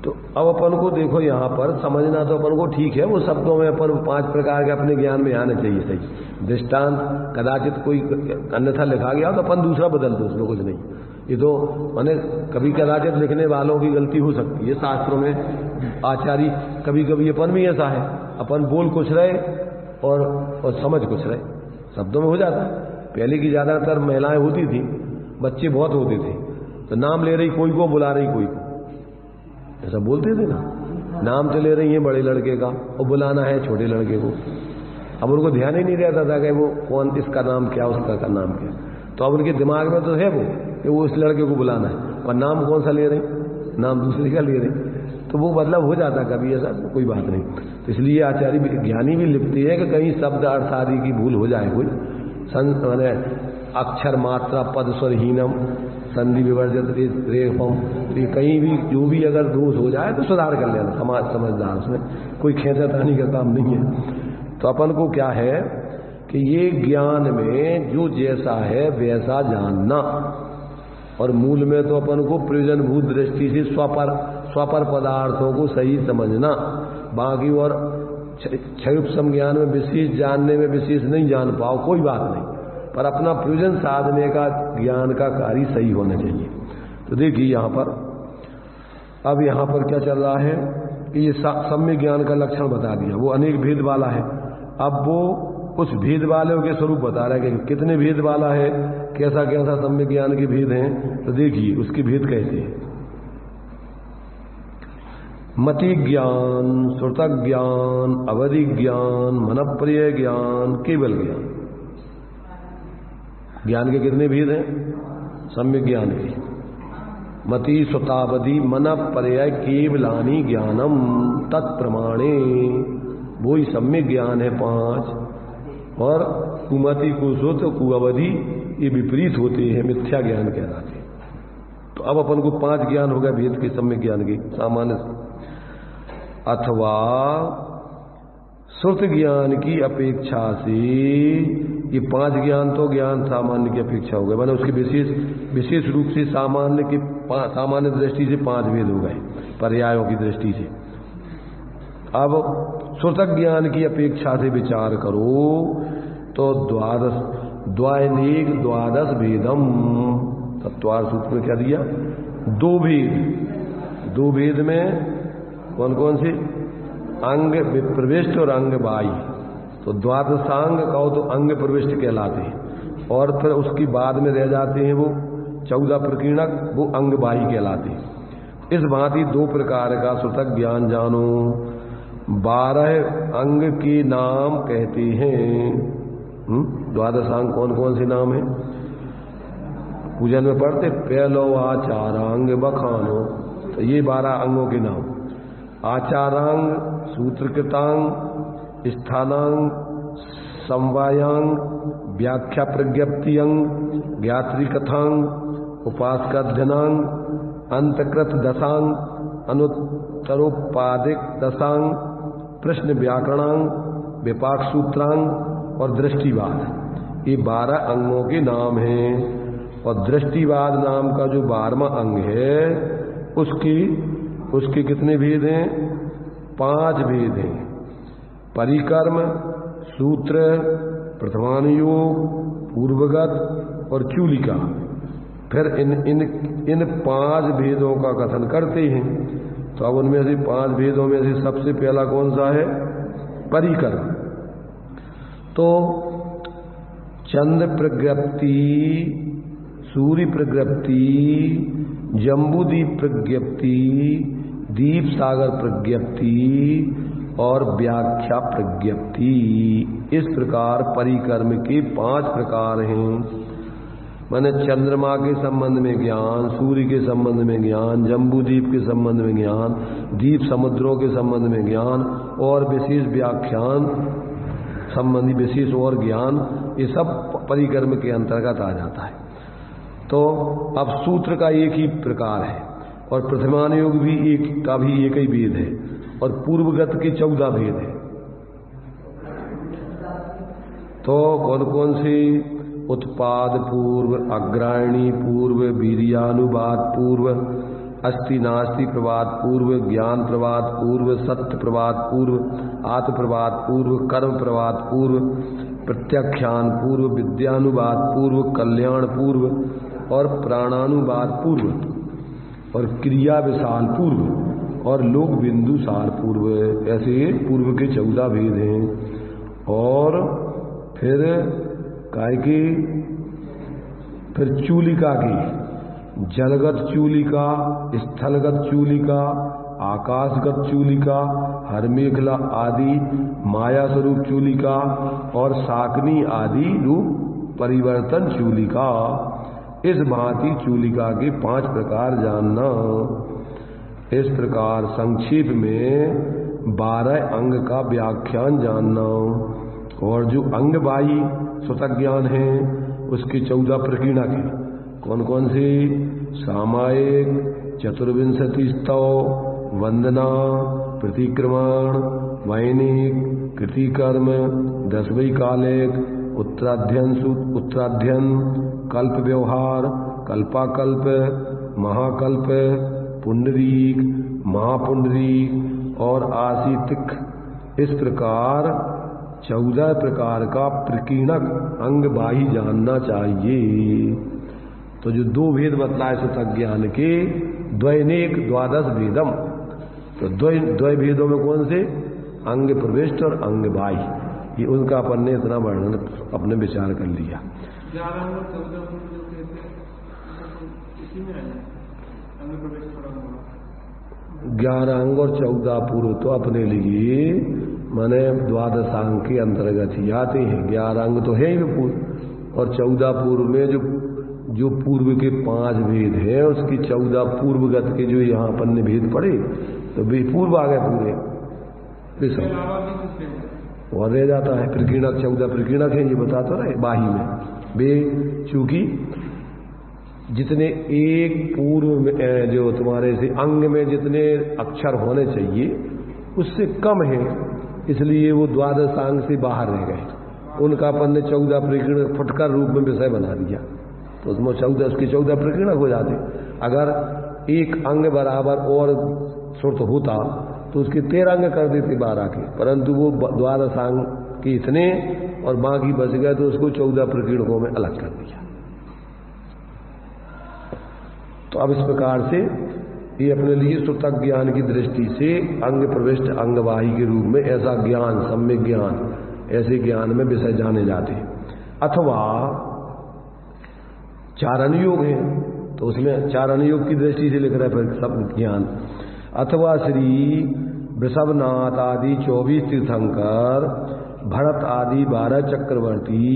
तो अब अपन को देखो यहाँ पर समझना तो अपन को ठीक है, वो शब्दों में अपन 5 प्रकार के अपने ज्ञान में आने चाहिए। सही दृष्टांत कदाचित कोई अन्यथा लिखा गया तो अपन दूसरा बदल दो, उसमें कुछ नहीं। ये तो माने कभी कदाचित लिखने वालों की गलती हो सकती है। शास्त्रों में आचार्य कभी कभी अपन भी ऐसा है, अपन बोल कुछ रहे और समझ कुछ रहे, शब्दों में हो जाता है। पहले की ज्यादातर महिलाएं होती थी, बच्चे बहुत होते थे, तो नाम ले रही कोई को, बुला रही कोई को, ऐसा बोलते थे ना। नाम तो ले रही है बड़े लड़के का और बुलाना है छोटे लड़के को। अब उनको ध्यान ही नहीं रहता था कि वो कौन, इसका नाम क्या, उसका का नाम क्या। तो अब उनके दिमाग में तो है वो कि वो इस लड़के को बुलाना है, और नाम कौन सा ले रहे, नाम दूसरे का ले रहे। तो वो मतलब हो जाता कभी ऐसा, कोई बात नहीं। तो इसलिए आचार्य ज्ञानी भी लिखते हैं कि कहीं शब्द अर्थ आदि की भूल हो जाए, कोई मैंने अक्षर मात्रा पद स्वरहीनम संधि विवर्जित रेफम, तो कहीं भी जो भी अगर दोष हो जाए तो सुधार कर लेना। समाज समझदार, उसमें कोई खींचातानी का काम नहीं है। तो अपन को क्या है कि ये ज्ञान में जो जैसा है वैसा जानना, और मूल में तो अपन को प्रयोजनभूत दृष्टि से स्वपर पदार्थों को सही समझना। बाकी और क्षयुपसम ज्ञान में विशेष जानने में विशेष नहीं जान पाओ, कोई बात नहीं, पर अपना प्रयोजन साधने का ज्ञान का कार्य सही होना चाहिए। तो देखिए यहाँ पर, अब यहाँ पर क्या चल रहा है कि ये सम्य ज्ञान का लक्षण बता दिया, वो अनेक भेद वाला है। अब वो उस भेद वाले के स्वरूप बता रहा है कि कितने भेद वाला है, कैसा कैसा सम्य ज्ञान के भेद हैं। तो देखिए उसके भेद कैसे हैं। मति ज्ञान, श्रुतक ज्ञान, अवधि ज्ञान, मनप्रिय ज्ञान, केवल ज्ञान। ज्ञान के कितने भेद हैं? सम्यक ज्ञान के मति श्रुतावधि मन पर्याय केवलानी ज्ञानम तत्प्रमाणे, वो ही सम्यक ज्ञान है 5। और कुमति कुश्रुत कुअवधि ये विपरीत होते हैं, मिथ्या ज्ञान कहलाते हैं। तो अब अपन को 5 ज्ञान हो गए भेद के, सम्यक ज्ञान के सामान्य। अथवा श्रुत ज्ञान की अपेक्षा से ये 5 ज्ञान तो ज्ञान सामान्य की अपेक्षा हो गए, मैंने उसके विशेष रूप से सामान्य दृष्टि से 5 भेद हो गए पर्यायों की दृष्टि से। अब श्रुतक ज्ञान की अपेक्षा से विचार करो तो द्वैनेक द्वादश भेदम, तत्वार सूत्र में क्या दिया? दो भेद में कौन कौन से? अंग प्रविष्ट और अंग बाह्य। तो द्वादशांग कहो तो अंग प्रविष्ट कहलाते हैं, और फिर उसकी बाद में रह जाते हैं वो 14 प्रकीर्णक, वो अंग बाह्य कहलाते हैं। इस भांति 2 प्रकार का श्रुतक ज्ञान जानो। 12 अंग के नाम कहते हैं। द्वादशांग कौन कौन से नाम है? पूजन में पढ़ते पहलो आचारांग बखानो, तो ये 12 अंगों के नाम। आचारांग, सूत्रकृतांग, स्थानांग, समवायांग, व्याख्या प्रज्ञप्ति अंग, ज्ञात्री कथांग, उपासकाध्यनांग, अंतकृत दशांग, अनुत्तरोपादिक दशांग, प्रश्न व्याकरणांग, विपाक सूत्रांग और दृष्टिवाद। ये 12 अंगों के नाम हैं। और दृष्टिवाद नाम का जो 12वां अंग है उसके कितने भेद हैं? 5 भेद हैं। परिकर्म, सूत्र, प्रथमानुयोग, पूर्वगत और चूलिका। फिर इन 5 भेदों का कथन करते हैं। तो अब उनमें से 5 भेदों में से सबसे पहला कौन सा है? परिकर्म। तो चंद्र प्रज्ञप्ति, सूर्य प्रज्ञप्ति, जम्बूदीप प्रज्ञप्ति, दीप सागर प्रज्ञप्ति और व्याख्या प्रज्ञप्ति, इस प्रकार परिकर्म के 5 प्रकार हैं। माने चंद्रमा के संबंध में ज्ञान, सूर्य के संबंध में ज्ञान, जम्बूदीप के संबंध में ज्ञान, दीप समुद्रों के संबंध में ज्ञान और विशेष व्याख्यान संबंधी विशेष और ज्ञान, ये सब परिकर्म के अंतर्गत आ जाता है। तो अब सूत्र का एक ही प्रकार है और प्रथमानुयोग भी एक ही भेद है और पूर्वगत के 14 भेद है। तो कौन कौन से? उत्पाद पूर्व, अग्रायणी पूर्व, वीर्यानुवाद पूर्व, अस्ति नास्ति प्रवाद पूर्व, ज्ञान प्रवाद पूर्व, सत्य प्रवाद पूर्व, आत्म प्रवाद पूर्व, कर्म प्रवाद पूर्व, प्रत्याख्यान पूर्व, विद्यानुवाद पूर्व, कल्याण पूर्व और प्राणानुवाद पूर्व और क्रिया विशाल पूर्व और लोक बिंदु सार पूर्व। ऐसे पूर्व के 14 भेद हैं। और फिर काय की? फिर चूलिका की, जलगत चूलिका, स्थलगत चूलिका, आकाशगत चूलिका, हरमेखला आदि माया स्वरूप चूलिका और शाकनी आदि रूप परिवर्तन चूलिका। इस भांति चूलिका के 5 प्रकार जानना। इस प्रकार संक्षेप में 12 अंग का व्याख्यान जानना। और जो अंग बाह्य श्रुतक ज्ञान है उसके 14 प्रकीर्णक हैं। कौन कौन से? सामायिक, चतुर्विंशति स्तव, वंदना, प्रतिक्रमण, वैनिक, कृतिकर्म, 10 वैकालिक, उत्तराध्ययन, कल्प व्यवहार, कल्पाकल्प, महाकल्प, पुंडरीक, महापुंडरीक और आशीतिक। इस प्रकार 14 प्रकार का प्रकीर्णक अंग बाह्य जानना चाहिए। तो जो 2 भेद बतलाए श्रुतक ज्ञान के, द्वैनेक द्वादश भेदम। तो द्वय भेदों में कौन से? अंग प्रविष्ट और अंग बाह्य। ये उनका अपन ने इतना वर्णन अपने विचार कर लिया। 11 अंग और 14 पूर्व तो अपने लिए माने द्वादशांग के अंतर्गत ही आते हैं। 11 अंग तो है ही पूर्व और 14 पूर्व में जो पूर्व के 5 भेद हैं उसकी 14 पूर्वगत के जो यहाँ अपन ने भेद पढ़े तो वे पूर्व आ गए पूरे। और रह जाता है प्रकीर्णक, 14 प्रकीर्णक हैं ये बता तो रहे बाही में। वे चूंकि जितने एक पूर्व में जो तुम्हारे से अंग में जितने अक्षर होने चाहिए उससे कम है, इसलिए वो द्वादशांग से बाहर रह गए। उनका अपन ने 14 प्रकीर्णक फुटकर रूप में विषय बना दिया तो उसमें 14 उसके 14 प्रकीर्णक हो जाते। अगर एक अंग बराबर और श्रुत होता तो उसके 13 अंग कर देते 12 के, परंतु वो द्वादशांग कि इतने, और बाकी बच गए तो उसको 14 प्रकीर्णकों में अलग कर दिया। तो अब इस प्रकार से ये अपने लिए सुतक ज्ञान की दृष्टि से अंग प्रविष्ट अंगवाही के रूप में ऐसा ज्ञान, सम्यक ज्ञान, ऐसे ज्ञान में विषय जाने जाते हैं। अथवा 4 अनुयोग हैं, तो उसमें 4 अनुयोग की दृष्टि से लिख रहे हैं फिर सब ज्ञान। अथवा श्री वृषभनाथ आदि 24 तीर्थंकर, भरत आदि 12 चक्रवर्ती,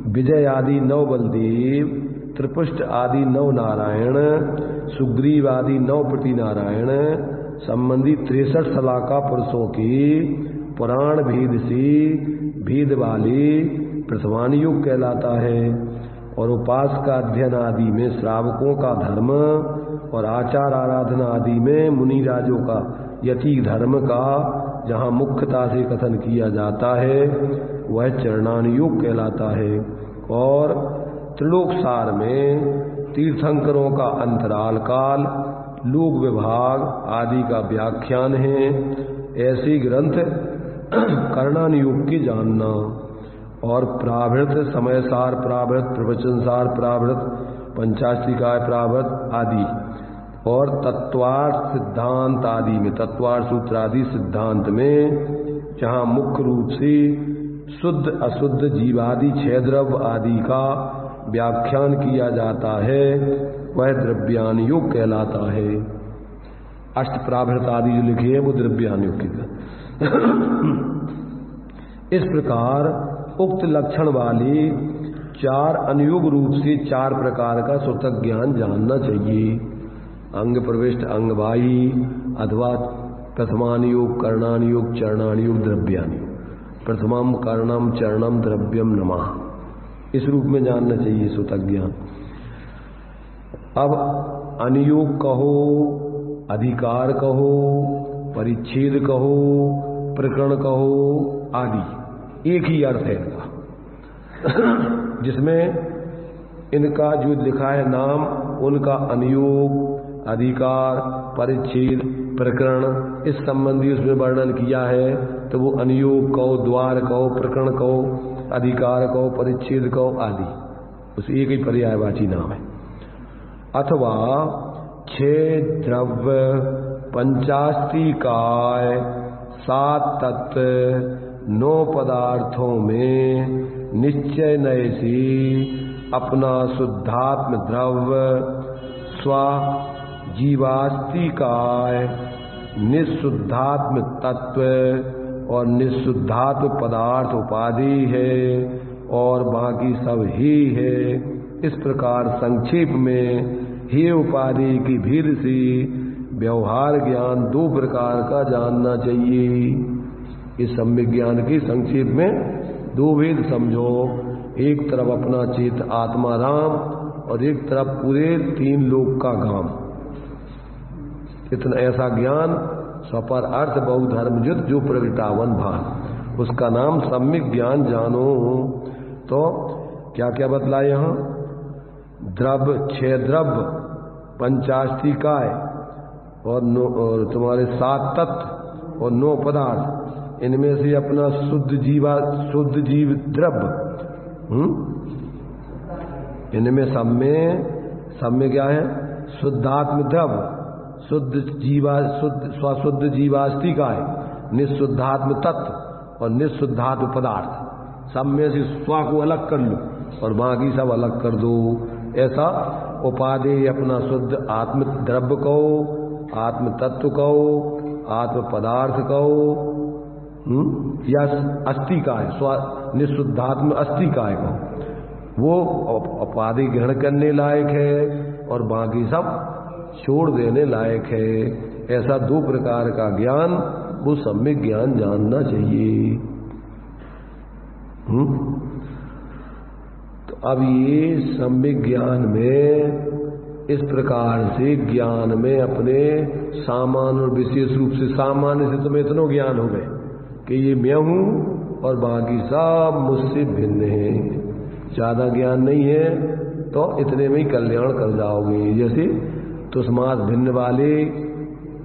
विजय आदि 9 बलदेव, त्रिपुष्ट आदि 9 नारायण, सुग्रीव आदि 9 प्रति नारायण संबंधी 63 सलाका पुरुषों की पुराण भेद से भेद वाले प्रथमान युग कहलाता है। और उपास का अध्ययन आदि में श्रावकों का धर्म और आचार आराधना आदि में मुनिराजों का यति धर्म का जहाँ मुख्यता से कथन किया जाता है वह चरणानुयोग कहलाता है। और त्रिलोकसार में तीर्थंकरों का अंतराल काल, लोक विभाग आदि का व्याख्यान है। ऐसे ग्रंथ कर्णानुयोग के जानना। और प्राभृत, समयसार प्राभृत, प्रवचनसार प्राभृत, पंचाष्टिकाय प्राभृत आदि, और तत्वार्थ सिद्धांत आदि में, तत्वार्थ सूत्र आदि सिद्धांत में जहाँ मुख्य रूप से शुद्ध अशुद्ध जीवादि 6 द्रव्य आदि का व्याख्यान किया जाता है वह द्रव्यानुयोग कहलाता है। अष्ट प्राभृत आदि जो लिखे हैं वो द्रव्यानुयोग की। इस प्रकार उक्त लक्षण वाले 4 अनुयोग रूप से 4 प्रकार का सुतक ज्ञान जानना चाहिए। अंग प्रविष्ट अंगवाही अथवा प्रथमानुयोग, कर्णानुयोग, चरणानुयोग, द्रव्यानुयोग। प्रथमम कर्णम चरणम द्रव्यम नमः, इस रूप में जानना चाहिए सुतक ज्ञान। अब अनुयोग कहो, अधिकार कहो, परिच्छेद कहो, प्रकरण कहो आदि एक ही अर्थ है इनका। जिसमें इनका जो लिखा है नाम, उनका अनुयोग, अधिकार, परिच्छेद, प्रकरण इस संबंधी उसमें वर्णन किया है, तो वो अनुयोग कहो, द्वार कहो, प्रकरण कहो, अधिकार कहो, परिच्छेद कहो आदि, उस एक ही पर्यायवाची नाम है। अथवा 6 द्रव्य, 85 काय, 7 तत्व, 9 पदार्थों में निश्चय नय से अपना शुद्धात्म द्रव्य स्व जीवास्तिकाय, निःशुद्धात्म तत्व और निःशुद्धात्म पदार्थ उपाधि है और बाकी सब ही है। इस प्रकार संक्षेप में हे उपाधि की भीड़ से व्यवहार ज्ञान 2 प्रकार का जानना चाहिए। इस सम्यक ज्ञान की संक्षेप में 2 भेद समझो। एक तरफ अपना चेत आत्मा राम और एक तरफ पूरे 3 लोक का गाम। इतना ऐसा ज्ञान स्वपर अर्थ बहुधर्मयुत जो प्रगटावन भान, उसका नाम सम्यक ज्ञान जानो। तो क्या क्या बतला यहाँ? द्रव्य 6 द्रव्य, 85 काय और तुम्हारे 7 तत्व और 9 पदार्थ, इनमें से अपना शुद्ध जीव द्रव्य, इनमें सब में क्या है? शुद्धात्म द्रव्य, स्वशुद्ध जीवास्तिकाय, निःशुद्धात्म तत्व और निःशुद्धात्म पदार्थ, सब में से स्व को अलग कर लो और बाकी सब अलग कर दो। ऐसा उपाधि अपना शुद्ध आत्म द्रव्य कहो, आत्म तत्व कहो, आत्म पदार्थ कहो, या अस्तिकाय, निःशुद्धात्म अस्तिकाय कहो, वो उपाधि ग्रहण करने लायक है और बाकी सब छोड़ देने लायक है। ऐसा 2 प्रकार का ज्ञान, वो सम्यक ज्ञान जानना चाहिए। तो अब ये सम्यक ज्ञान में इस प्रकार से ज्ञान में अपने सामान्य और विशेष रूप से, सामान्य से तुम्हें इतना ज्ञान हो गए कि ये मैं हूं और बाकी सब मुझसे भिन्न है। ज्यादा ज्ञान नहीं है तो इतने में ही कल्याण कर जाओगे। जैसे तुस्मात भिन्न वाले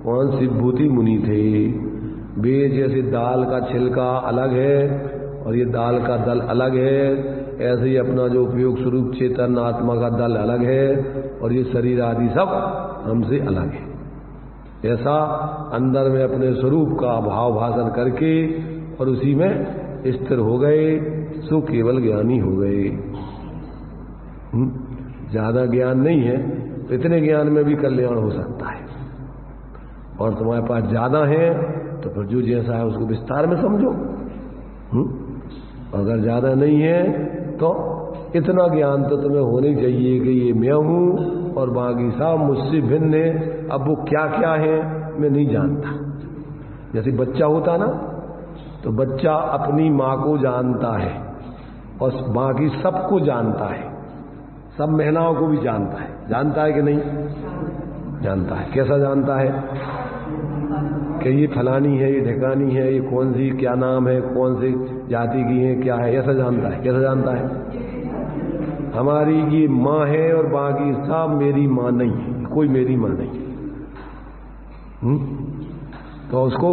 कौन शिवभूति मुनि थे, वे जैसे दाल का छिलका अलग है और ये दाल का दल अलग है, ऐसे ही अपना जो उपयोग स्वरूप चेतन आत्मा का दल अलग है, और ये शरीर आदि सब हमसे अलग है। ऐसा अंदर में अपने स्वरूप का भाव भाषण करके और उसी में स्थिर हो गए, सो केवल ज्ञानी हो गए। ज्यादा ज्ञान नहीं है तो इतने ज्ञान में भी कल्याण हो सकता है, और तुम्हारे पास ज्यादा है तो फिर जो जैसा है उसको विस्तार में समझो। अगर ज्यादा नहीं है तो इतना ज्ञान तो तुम्हें होना चाहिए कि ये मैं हूं और बाकी सब मुझसे भिन्न है। अब वो क्या क्या है मैं नहीं जानता। जैसे बच्चा होता ना, तो बच्चा अपनी माँ को जानता है और बाकी सबको जानता है, सब महिलाओं को भी जानता है। जानता है कि नहीं जानता है? कैसा जानता है कि ये फलानी है, ये ढिकानी है, ये कौन सी क्या नाम है, कौन सी जाति की है, क्या है, ऐसा जानता है। कैसा जानता है? हमारी ये माँ है और बाकी सब मेरी माँ नहीं है, कोई मेरी माँ नहीं है। तो उसको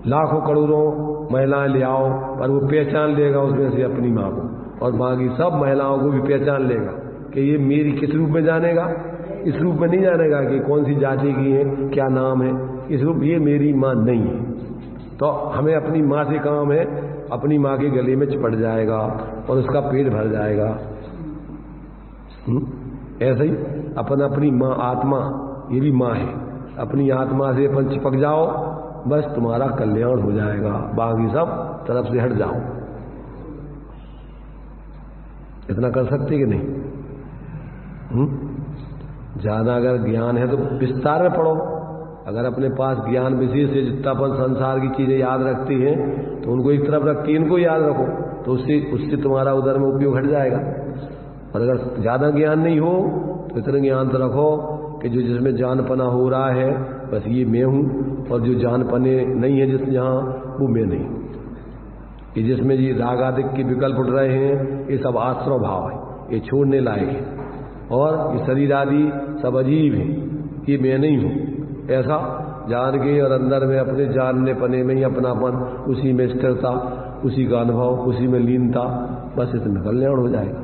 लाखों करोड़ों महिलाएं ले आओ और वो पहचान लेगा उसमें से अपनी माँ को, और बाकी सब महिलाओं को भी पहचान लेगा कि ये मेरी। किस रूप में जानेगा? इस रूप में नहीं जानेगा कि कौन सी जाति की है, क्या नाम है, इस रूप ये मेरी माँ नहीं है। तो हमें अपनी माँ से काम है, अपनी माँ के गले में चिपट जाएगा और उसका पेट भर जाएगा। ऐसे ही अपन अपनी माँ आत्मा, ये भी माँ है, अपनी आत्मा से अपन चिपक जाओ, बस तुम्हारा कल्याण हो जाएगा। बाकी सब तरफ से हट जाओ। इतना कर सकते कि नहीं? ज्यादा अगर ज्ञान है तो विस्तार में पढ़ो। अगर अपने पास ज्ञान विशेष है, जितना अपन संसार की चीजें याद रखते हैं तो उनको एक तरफ रख के इनको याद रखो, तो उससे तुम्हारा उधर में उपयोग हट जाएगा। और अगर ज्यादा ज्ञान नहीं हो तो इतना ज्ञान तो रखो कि जो जिसमें जानपना हो रहा है बस ये मैं हूं, और जो जानपने नहीं है जिस जहां वो मैं नहीं। ये जिसमें ये राग आदि के विकल्प उठ रहे हैं, ये सब आश्रय भाव है, ये छोड़ने लायक है। और ये शरीर आदि सब अजीब है, ये मैं नहीं हूं, ऐसा जान के और अंदर में अपने जानने पने में ही अपनापन, उसी में स्थिरता, उसी का अनुभव, उसी में लीनता, बस इसमें कल्याण हो जाएगा।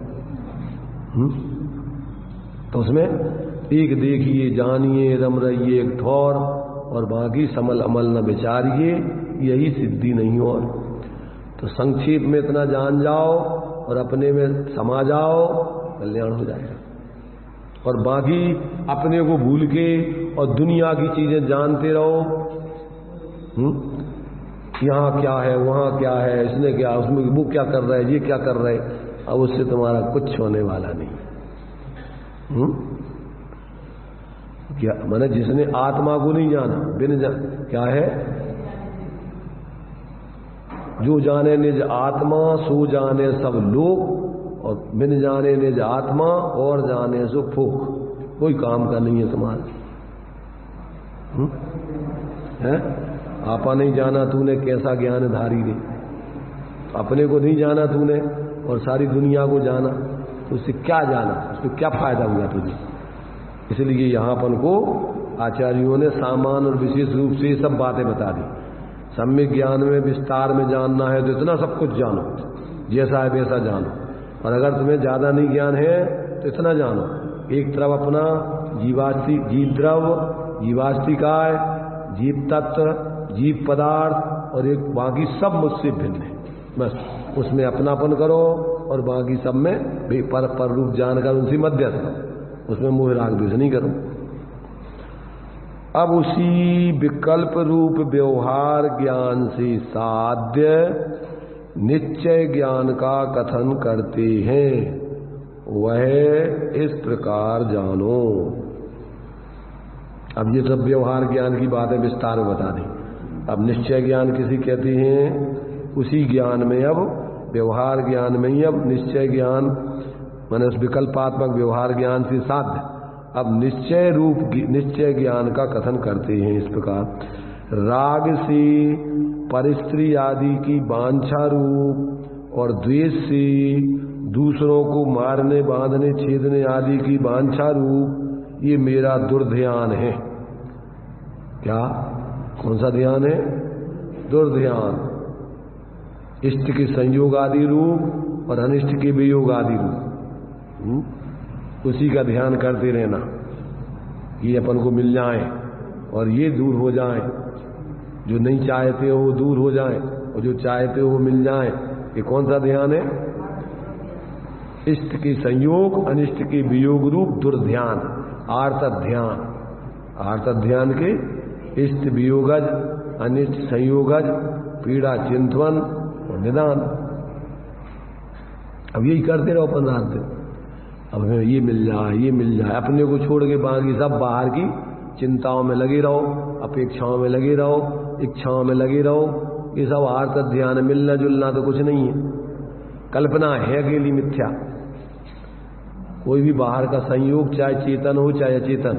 तो उसमें एक देखिए, जानिए, रम रहिए एक थौर, और बाकी समल अमल न विचारिए, यही सिद्धि नहीं। और तो संक्षेप में इतना जान जाओ और अपने में समा जाओ, कल्याण हो जाएगा। और बाकी अपने को भूल के और दुनिया की चीजें जानते रहो। यहाँ क्या है, वहाँ क्या है, इसने क्या, उसमें वो क्या कर रहा है, ये क्या कर रहा है, अब उससे तुम्हारा कुछ होने वाला नहीं। क्या माने? जिसने आत्मा को नहीं जाना, बिन क्या है, जो जाने निज आत्मा सो जाने सब लोग, और बिन जाने निज आत्मा और जाने सो फूक। कोई काम का नहीं है तुम्हारा। है आपा नहीं जाना तूने, कैसा ज्ञान धारी रे। अपने को नहीं जाना तूने और सारी दुनिया को जाना, तो उससे क्या जाना, उसको क्या फायदा हुआ तुझे? इसलिए यहां अपन को आचार्यों ने सामान्य और विशेष रूप से सब बातें बता दी। सम्यक ज्ञान में विस्तार में जानना है तो इतना सब कुछ जानो, जैसा है वैसा जानो। और अगर तुम्हें ज्यादा नहीं ज्ञान है तो इतना जानो, एक तरफ अपना जीव द्रव, जीवास्तिकाय, जीव तत्व, जीव पदार्थ, और एक बाकी सब मुझसे भिन्न है, बस उसमें अपनापन करो, और बाकी सब में पर रूप जानकर उनसे मध्यस्थ, उसमें मोह राग द्वेष नहीं करो। अब उसी विकल्प रूप व्यवहार ज्ञान से साध्य निश्चय ज्ञान का कथन करते हैं, वह इस प्रकार जानो। अब ये सब व्यवहार ज्ञान की बातें विस्तार में बता दी। अब निश्चय ज्ञान किसी कहते हैं, उसी ज्ञान में अब व्यवहार ज्ञान में ही अब निश्चय ज्ञान माने उस विकल्पात्मक व्यवहार ज्ञान से साध्य अब निश्चय रूप निश्चय ज्ञान का कथन करते हैं इस प्रकार। राग से परिस्त्री आदि की वांछा रूप और द्वेष से दूसरों को मारने, बांधने, छेदने आदि की वांछा रूप ये मेरा दुर्ध्यान है। क्या? कौन सा ध्यान है? दुर्ध्यान। इष्ट के संयोग आदि रूप और अनिष्ट के वियोग आदि रूप, उसी का ध्यान करते रहना। ये अपन को मिल जाए और ये दूर हो जाए, जो नहीं चाहते हो वो दूर हो जाए और जो चाहते हो वो मिल जाए। ये कौन सा ध्यान है? इष्ट के संयोग अनिष्ट के वियोग रूप दुर्ध्यान, आर्तक ध्यान। आर्तक ध्यान के इष्ट वियोगज अनिष्ट संयोगज पीड़ा चिंतवन और निदान। अब यही करते रहो 15 दिन। अब हमें ये मिल जाए ये मिल जाए, अपने को छोड़ के बाकी सब बाहर की चिंताओं में लगे रहो, अपेक्षाओं में लगे रहो, इच्छाओं में लगे रहो। ये सब आर्तक ध्यान है। मिलना जुलना तो कुछ नहीं है, कल्पना है अकेली मिथ्या। कोई भी बाहर का संयोग चाहे चेतन हो चाहे अचेतन,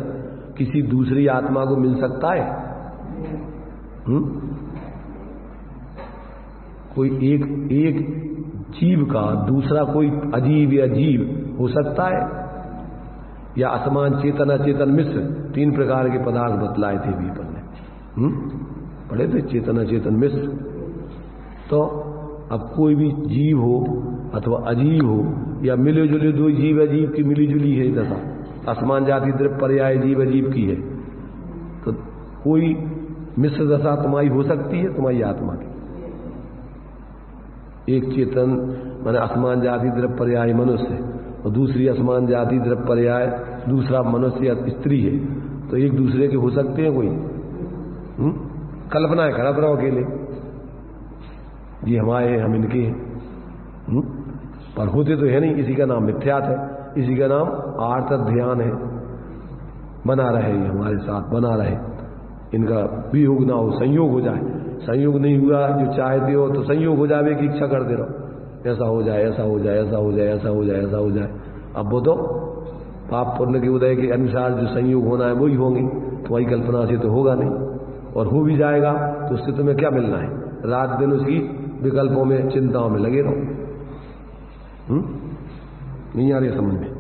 किसी दूसरी आत्मा को मिल सकता है? कोई एक जीव का दूसरा कोई अजीब या जीव हो सकता है? या असमान चेतन अचेतन मिश्र 3 प्रकार के पदार्थ बतलाए थे भी अपन ने, पढ़े थे, चेतन अचेतन मिश्र। तो अब कोई भी जीव हो अथवा अजीब हो या मिले जुले दो जीव अजीब की मिली जुली है दशा, असमान जाति द्रव्य पर्याय जीव अजीब की है, तो कोई मिश्र दशा तुम्हारी हो सकती है, तुम्हारी आत्मा की। एक चेतन माने असमान जाति द्रव्य पर्याय मनुष्य और दूसरी असमान जाति द्रव्य पर्याय दूसरा मनुष्य या स्त्री है, तो एक दूसरे के हो सकते हैं कोई? कल्पना है, करत रहो अकेले, ये हमारे हैं हम इनके हैं, पर होते तो है नहीं। इसी का नाम मिथ्यात है, इसी का नाम आर्तक ध्यान है। बना रहे ये हमारे साथ, बना रहे, इनका वियोग ना हो, संयोग हो जाए। संयोग नहीं हुआ जो चाहते हो तो संयोग हो जाए की इच्छा करते रहो, ऐसा हो जाए ऐसा हो जाए ऐसा हो जाए ऐसा हो जाए ऐसा हो जाए। अब वो तो पाप पुण्य के उदय के अनुसार जो संयोग होना है वही होंगे, तुम्हारी कल्पना से तो होगा नहीं, और हो भी जाएगा तो उससे तुम्हें क्या मिलना है? रात दिन उसकी विकल्पों में चिंताओं में लगे रहो। नहीं आ रही समझ में?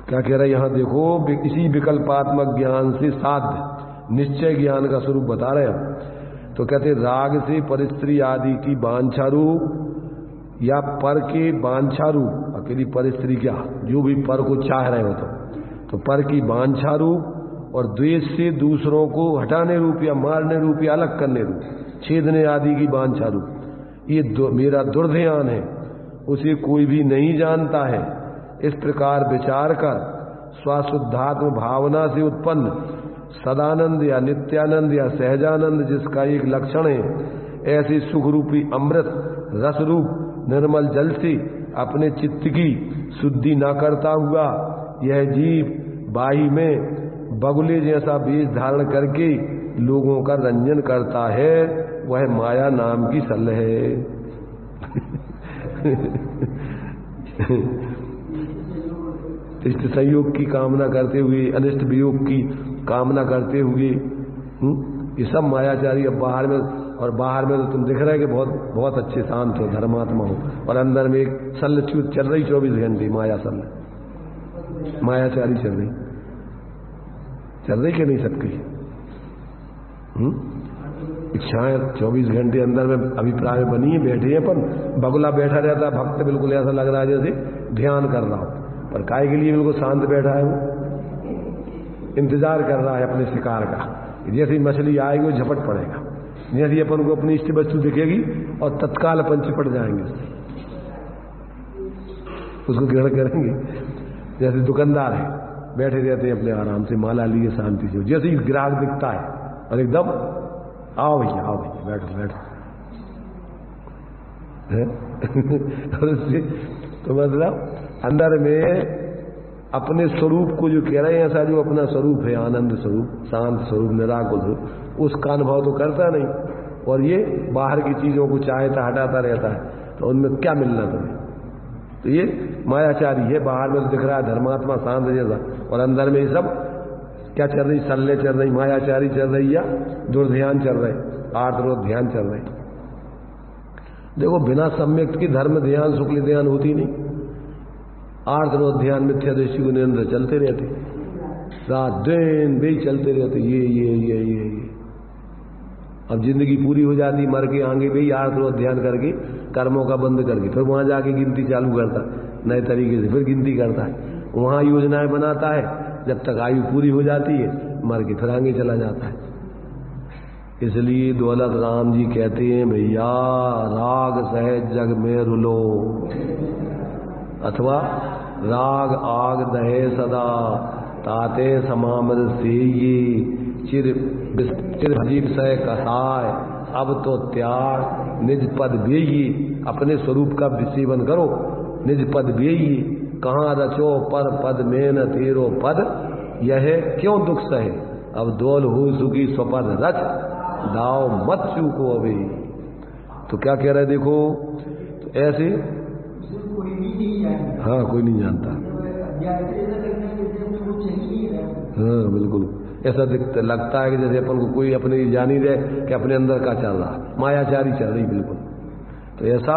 क्या कह रहा है यहां देखो, इसी विकल्पात्मक ज्ञान से साध्य निश्चय ज्ञान का स्वरूप बता रहे हैं। तो कहते राग से परिस्त्री आदि की वांछा रूप या पर के वांछा रूप, अकेली परिस्त्री क्या, जो भी पर को चाह रहे हो तो पर की वांछा रूप, और द्वेष से दूसरों को हटाने रूप या मारने रूप या अलग करने रूप, छेदने आदि की वांछा रूप, ये मेरा दुर्ध्यान है, उसे कोई भी नहीं जानता है। इस प्रकार विचार कर स्वशुद्धात्म भावना से उत्पन्न सदानंद या नित्यानंद या सहजानंद जिसका एक लक्षण है, ऐसे सुख रूपी अमृत रस रूप निर्मल जल से अपने चित्त की शुद्धि न करता हुआ यह जीव बाही में बगुले जैसा वेश धारण करके लोगों का रंजन करता है, वह माया नाम की सल है। इष्ट संयोग की कामना करते हुए अनिष्ट वियोग की कामना करते हुए, ये सब मायाचारी। अब बाहर में, और बाहर में तो तुम दिख रहे कि बहुत बहुत अच्छे शांत हो, धर्मात्मा हो, और अंदर में एक सल चल रही 24 घंटे माया सल, मायाचारी चल रही कि नहीं सबकी इच्छाएं 24 घंटे अंदर में अभिप्राय में बनी है, बैठे हैं, पर बगुला बैठा रहता है भक्त, बिल्कुल ऐसा लग रहा है जैसे ध्यान कर रहा हो, पर काय के लिए बिल्कुल शांत बैठा है, वो इंतजार कर रहा है अपने शिकार का। जैसे मछली आएगी वो झपट पड़ेगा, जैसे अपन को अपनी इष्ट वस्तु दिखेगी और तत्काल अपन चिपट जाएंगे, उसको ग्रहण करेंगे। जैसे दुकानदार है, बैठे रहते हैं अपने आराम से, माला लिए शांति से, जैसे ही ग्राहक दिखता है और एकदम आओ भैया बैठो बैठो। तो मतलब अंदर में अपने स्वरूप को जो कह रहे हैं, ऐसा जो अपना स्वरूप है, आनंद स्वरूप, शांत स्वरूप, निराकुल स्वरूप, उसका अनुभव तो करता नहीं, और ये बाहर की चीजों को चाहता हटाता रहता है, तो उनमें क्या मिलना तुम्हें? तो ये मायाचारी है। बाहर में तो दिख रहा है धर्मात्मा शांत जैसा, और अंदर में ये सब क्या चल रही, सल्ले चल रही, मायाचारी चल रही या दुर्ध्यान चल रहे, आर्तरोध ध्यान चल रहे। देखो बिना सम्यक की धर्म ध्यान शुक्ल ध्यान होती नहीं, आर्तरोध ध्यान मिथ्या दृष्टि को निरंतर चलते रहते, रात दिन भी चलते रहते, ये अब जिंदगी पूरी हो जाती, मर के आगे भी यार रोज ध्यान करके कर्मों का बंद करके फिर वहां जाके गिनती चालू करता नए तरीके से, फिर गिनती करता है, वहां योजनाएं बनाता है, जब तक आयु पूरी हो जाती है मर के फिर आगे चला जाता है। इसलिए दौलत राम जी कहते हैं, भैया राग सहज जग में रुलो, अथवा राग आग दहे सदा ताते समामद से ये चिर भजीर सह कसाय, अब तो त्याग निज पद बेई, अपने स्वरूप का विसेवन करो, निज पद बेई, कहाँ रचो पर पद में न तेरो पद, यह क्यों दुख सहे, अब दोल हो सुखी स्वपद रच, दाव मत चूको अभी। तो क्या कह रहे देखो, तो ऐसे हाँ कोई नहीं जानता, हाँ बिल्कुल ऐसा दिखता लगता है कि जैसे अपन को कोई अपने जान ही रहे कि अपने अंदर का चल रहा, मायाचारी चल रही बिल्कुल। तो ऐसा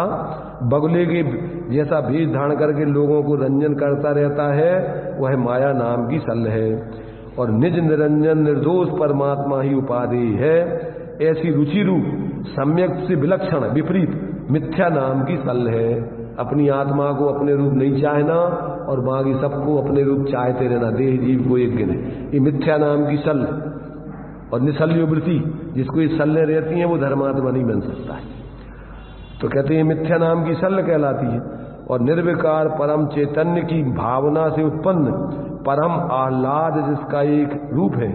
बगुले के जैसा भेष धारण करके लोगों को रंजन करता रहता है, वह माया नाम की सल है, और निज निरंजन निर्दोष परमात्मा ही उपाधि है। ऐसी रुचि रूप सम्यक से विलक्षण विपरीत मिथ्या नाम की सल है। अपनी आत्मा को अपने रूप नहीं चाहना और बाकी सबको अपने रूप चाहते रहना, देह जीव को एक गिने, ये मिथ्या नाम की सल। और निसल्य वृत्ति, जिसको ये सल्ले रहती हैं वो धर्मात्मा नहीं बन सकता है। तो कहते हैं मिथ्या नाम की सल कहलाती है। और निर्विकार परम चैतन्य की भावना से उत्पन्न परम आह्लाद जिसका एक रूप है,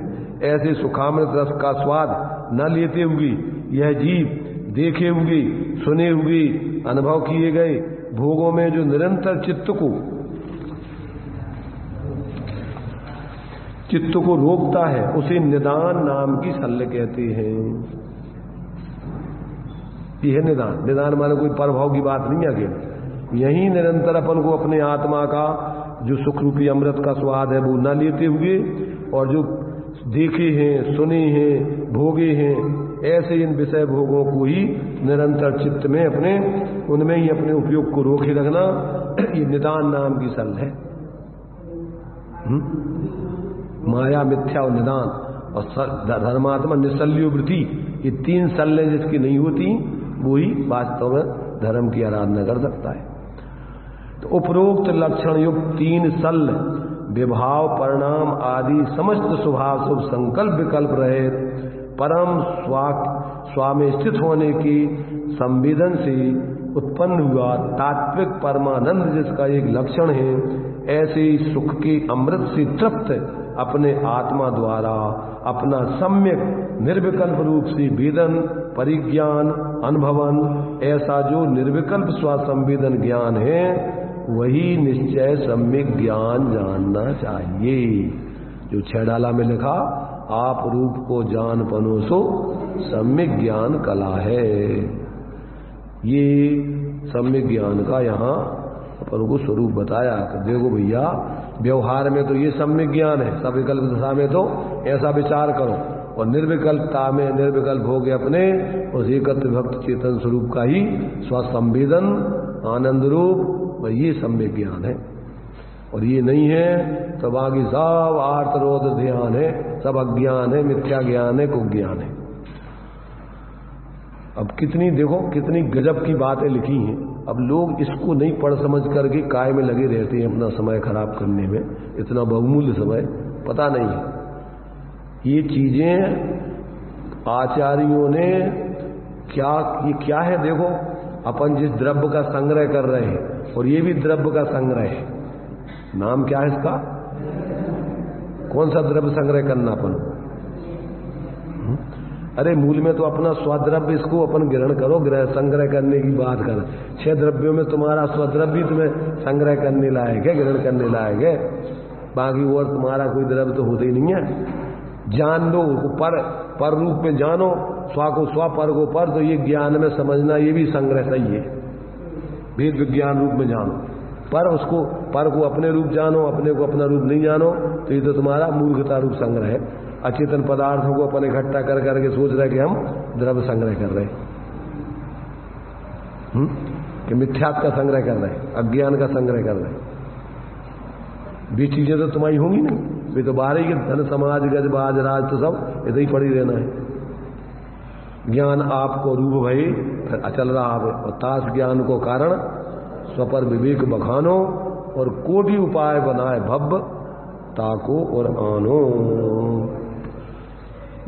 ऐसे सुखामृत रस का स्वाद न लेते हुए यह जीव देखे हुए सुने हुए अनुभव किए गए भोगों में जो निरंतर चित्त को रोकता है, उसे निदान नाम की सल कहते हैं। यह निदान, निदान माने कोई प्रभाव की बात नहीं है, यही निरंतर अपन को अपने आत्मा का जो सुख रूपी अमृत का स्वाद है वो न लेते हुए, और जो देखे हैं सुने हैं भोगे हैं ऐसे इन विषय भोगों को ही निरंतर चित्त में अपने उनमें ही अपने उपयोग को रोके रखना, ये निदान नाम की सल है। माया मिथ्या और निदान और धर्मात्मा निसल्य वृत्ति, ये तीन सल्लें जिसकी नहीं होती वो ही वास्तव में धर्म की आराधना कर सकता है। तो उपरोक्त लक्षण युक्त तीन सल विभाव परिणाम आदि समस्त स्वभाव शुभ संकल्प विकल्प रहे परम स्वामी स्थित होने की संवेदन से उत्पन्न हुआ तात्विक परमानंद जिसका एक लक्षण है, ऐसे ही सुख के अमृत से तृप्त अपने आत्मा द्वारा अपना सम्यक निर्विकल्प रूप से वेदन परिज्ञान अनुभवन, ऐसा जो निर्विकल्प स्वसंवेदन ज्ञान है वही निश्चय सम्यक ज्ञान जानना चाहिए। जो छेडाला में लिखा, आप रूप को जान पनोसो सम्यक ज्ञान कला है, ये सम्यक ज्ञान का यहाँ अपन को स्वरूप बताया। देखो भैया व्यवहार में तो ये सम्यक ज्ञान है, सविकल्प दशा में तो ऐसा विचार करो, और निर्विकल्पता में निर्विकल्प हो गए अपने उस एकत्र भक्त चेतन स्वरूप का ही स्वसंवेदन आनंद रूप, ये सम्यक ज्ञान है। और ये नहीं है तो बाकी सब आर्तरोध ध्यान है, सब अज्ञान है, मिथ्या ज्ञान है, कुज्ञान है। अब कितनी देखो कितनी गजब की बातें लिखी हैं। अब लोग इसको नहीं पढ़ समझ करके काय में लगे रहते हैं अपना समय खराब करने में, इतना बहुमूल्य समय पता नहीं है। ये चीजें आचार्यों ने ये क्या है, देखो अपन जिस द्रव्य का संग्रह कर रहे हैं और ये भी द्रव्य का संग्रह है, नाम क्या है इसका, कौन सा द्रव्य संग्रह करना अपन, अरे मूल में तो अपना स्वद्रव्य इसको अपन ग्रहण करो, ग्रह संग्रह करने की बात कर। 6 द्रव्यों में तुम्हारा स्वद्रव्य तुम्हें संग्रह करने लायक है, ग्रहण करने लायक है, बाकी और तुम्हारा कोई द्रव्य तो होता ही नहीं है। जान लो पर रूप में जानो, स्व को स्व पर को पर, तो ये ज्ञान में समझना ये भी संग्रह सही है। वेद विज्ञान रूप में जानो, पर को अपने रूप जानो, अपने को अपना रूप नहीं जानो, तो ये तो तुम्हारा मूर्खता रूप संग्रह है। अचेतन पदार्थों को अपन इकट्ठा कर करके सोच रहे कि हम द्रव्य संग्रह कर रहे हैं, कि मिथ्यात्व का संग्रह कर रहे हैं, अज्ञान का संग्रह कर रहे हैं। भी चीजें तो तुम्हारी होंगी नहीं, वे तो बाहर ही के धन समाज गज बाज राज तो सब इधर ही पड़ी रहना है। ज्ञान आपको रूप भय फिर अचल रहा है। और तास ज्ञान को कारण स्वपर विवेक बखानो और कोटि उपाय बनाए भव्य ताको और आनो।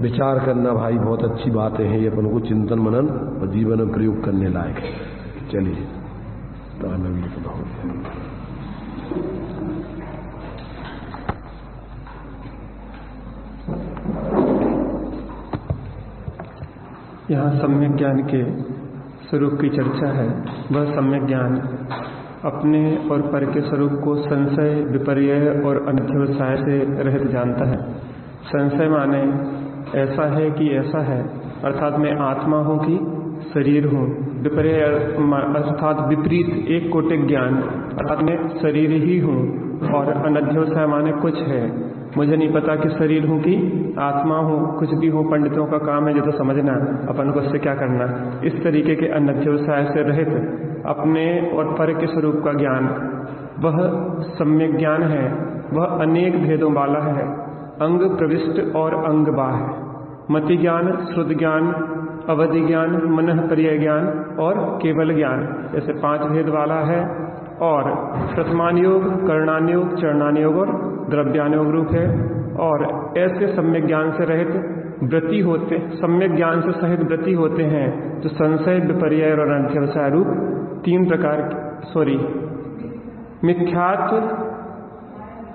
विचार करना भाई, बहुत अच्छी बातें हैं ये, अपन को चिंतन मनन और जीवन में प्रयोग करने लायक है। चलिए यहाँ सम्यक ज्ञान के स्वरूप की चर्चा है। वह सम्यक ज्ञान अपने और पर के स्वरूप को संशय, विपर्यय और अनध्यवसाय से रहित जानता है। संशय माने ऐसा है कि ऐसा है, अर्थात मैं आत्मा हूँ कि शरीर हूँ। विपर्यय अर्थात विपरीत, एक कोटिक ज्ञान, अर्थात मैं शरीर ही हूँ। और अनध्यवसाय माने कुछ है, मुझे नहीं पता कि शरीर हूँ कि आत्मा हूँ। कुछ भी हो, पंडितों का काम है जो तो समझना, अपन को उससे क्या करना। इस तरीके के अनध्यवसाय से रहित अपने और पर के स्वरूप का ज्ञान, वह सम्यक ज्ञान है। वह अनेक भेदों वाला है, अंग प्रविष्ट और अंग बाह्य, मति ज्ञान, श्रुत ज्ञान, अवधि ज्ञान, मनः पर्यय ज्ञान और केवल ज्ञान, ऐसे 5 भेद वाला है। और प्रथमान योग, कर्णानुयोग, चरणानुयोग और द्रव्यानुयोग रूप है। और ऐसे सम्यक ज्ञान से रहित वृत्ति होते, सम्यक ज्ञान से सहित वृत्ति होते हैं जो संशय, विपर्यय और अनध्यवसाय रूप 3 प्रकार, मिथ्यात्व,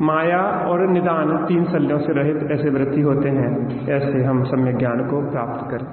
माया और निदान 3 शल्यों से रहित ऐसे वृत्ति होते हैं। ऐसे हम सम्यक ज्ञान को प्राप्त करें।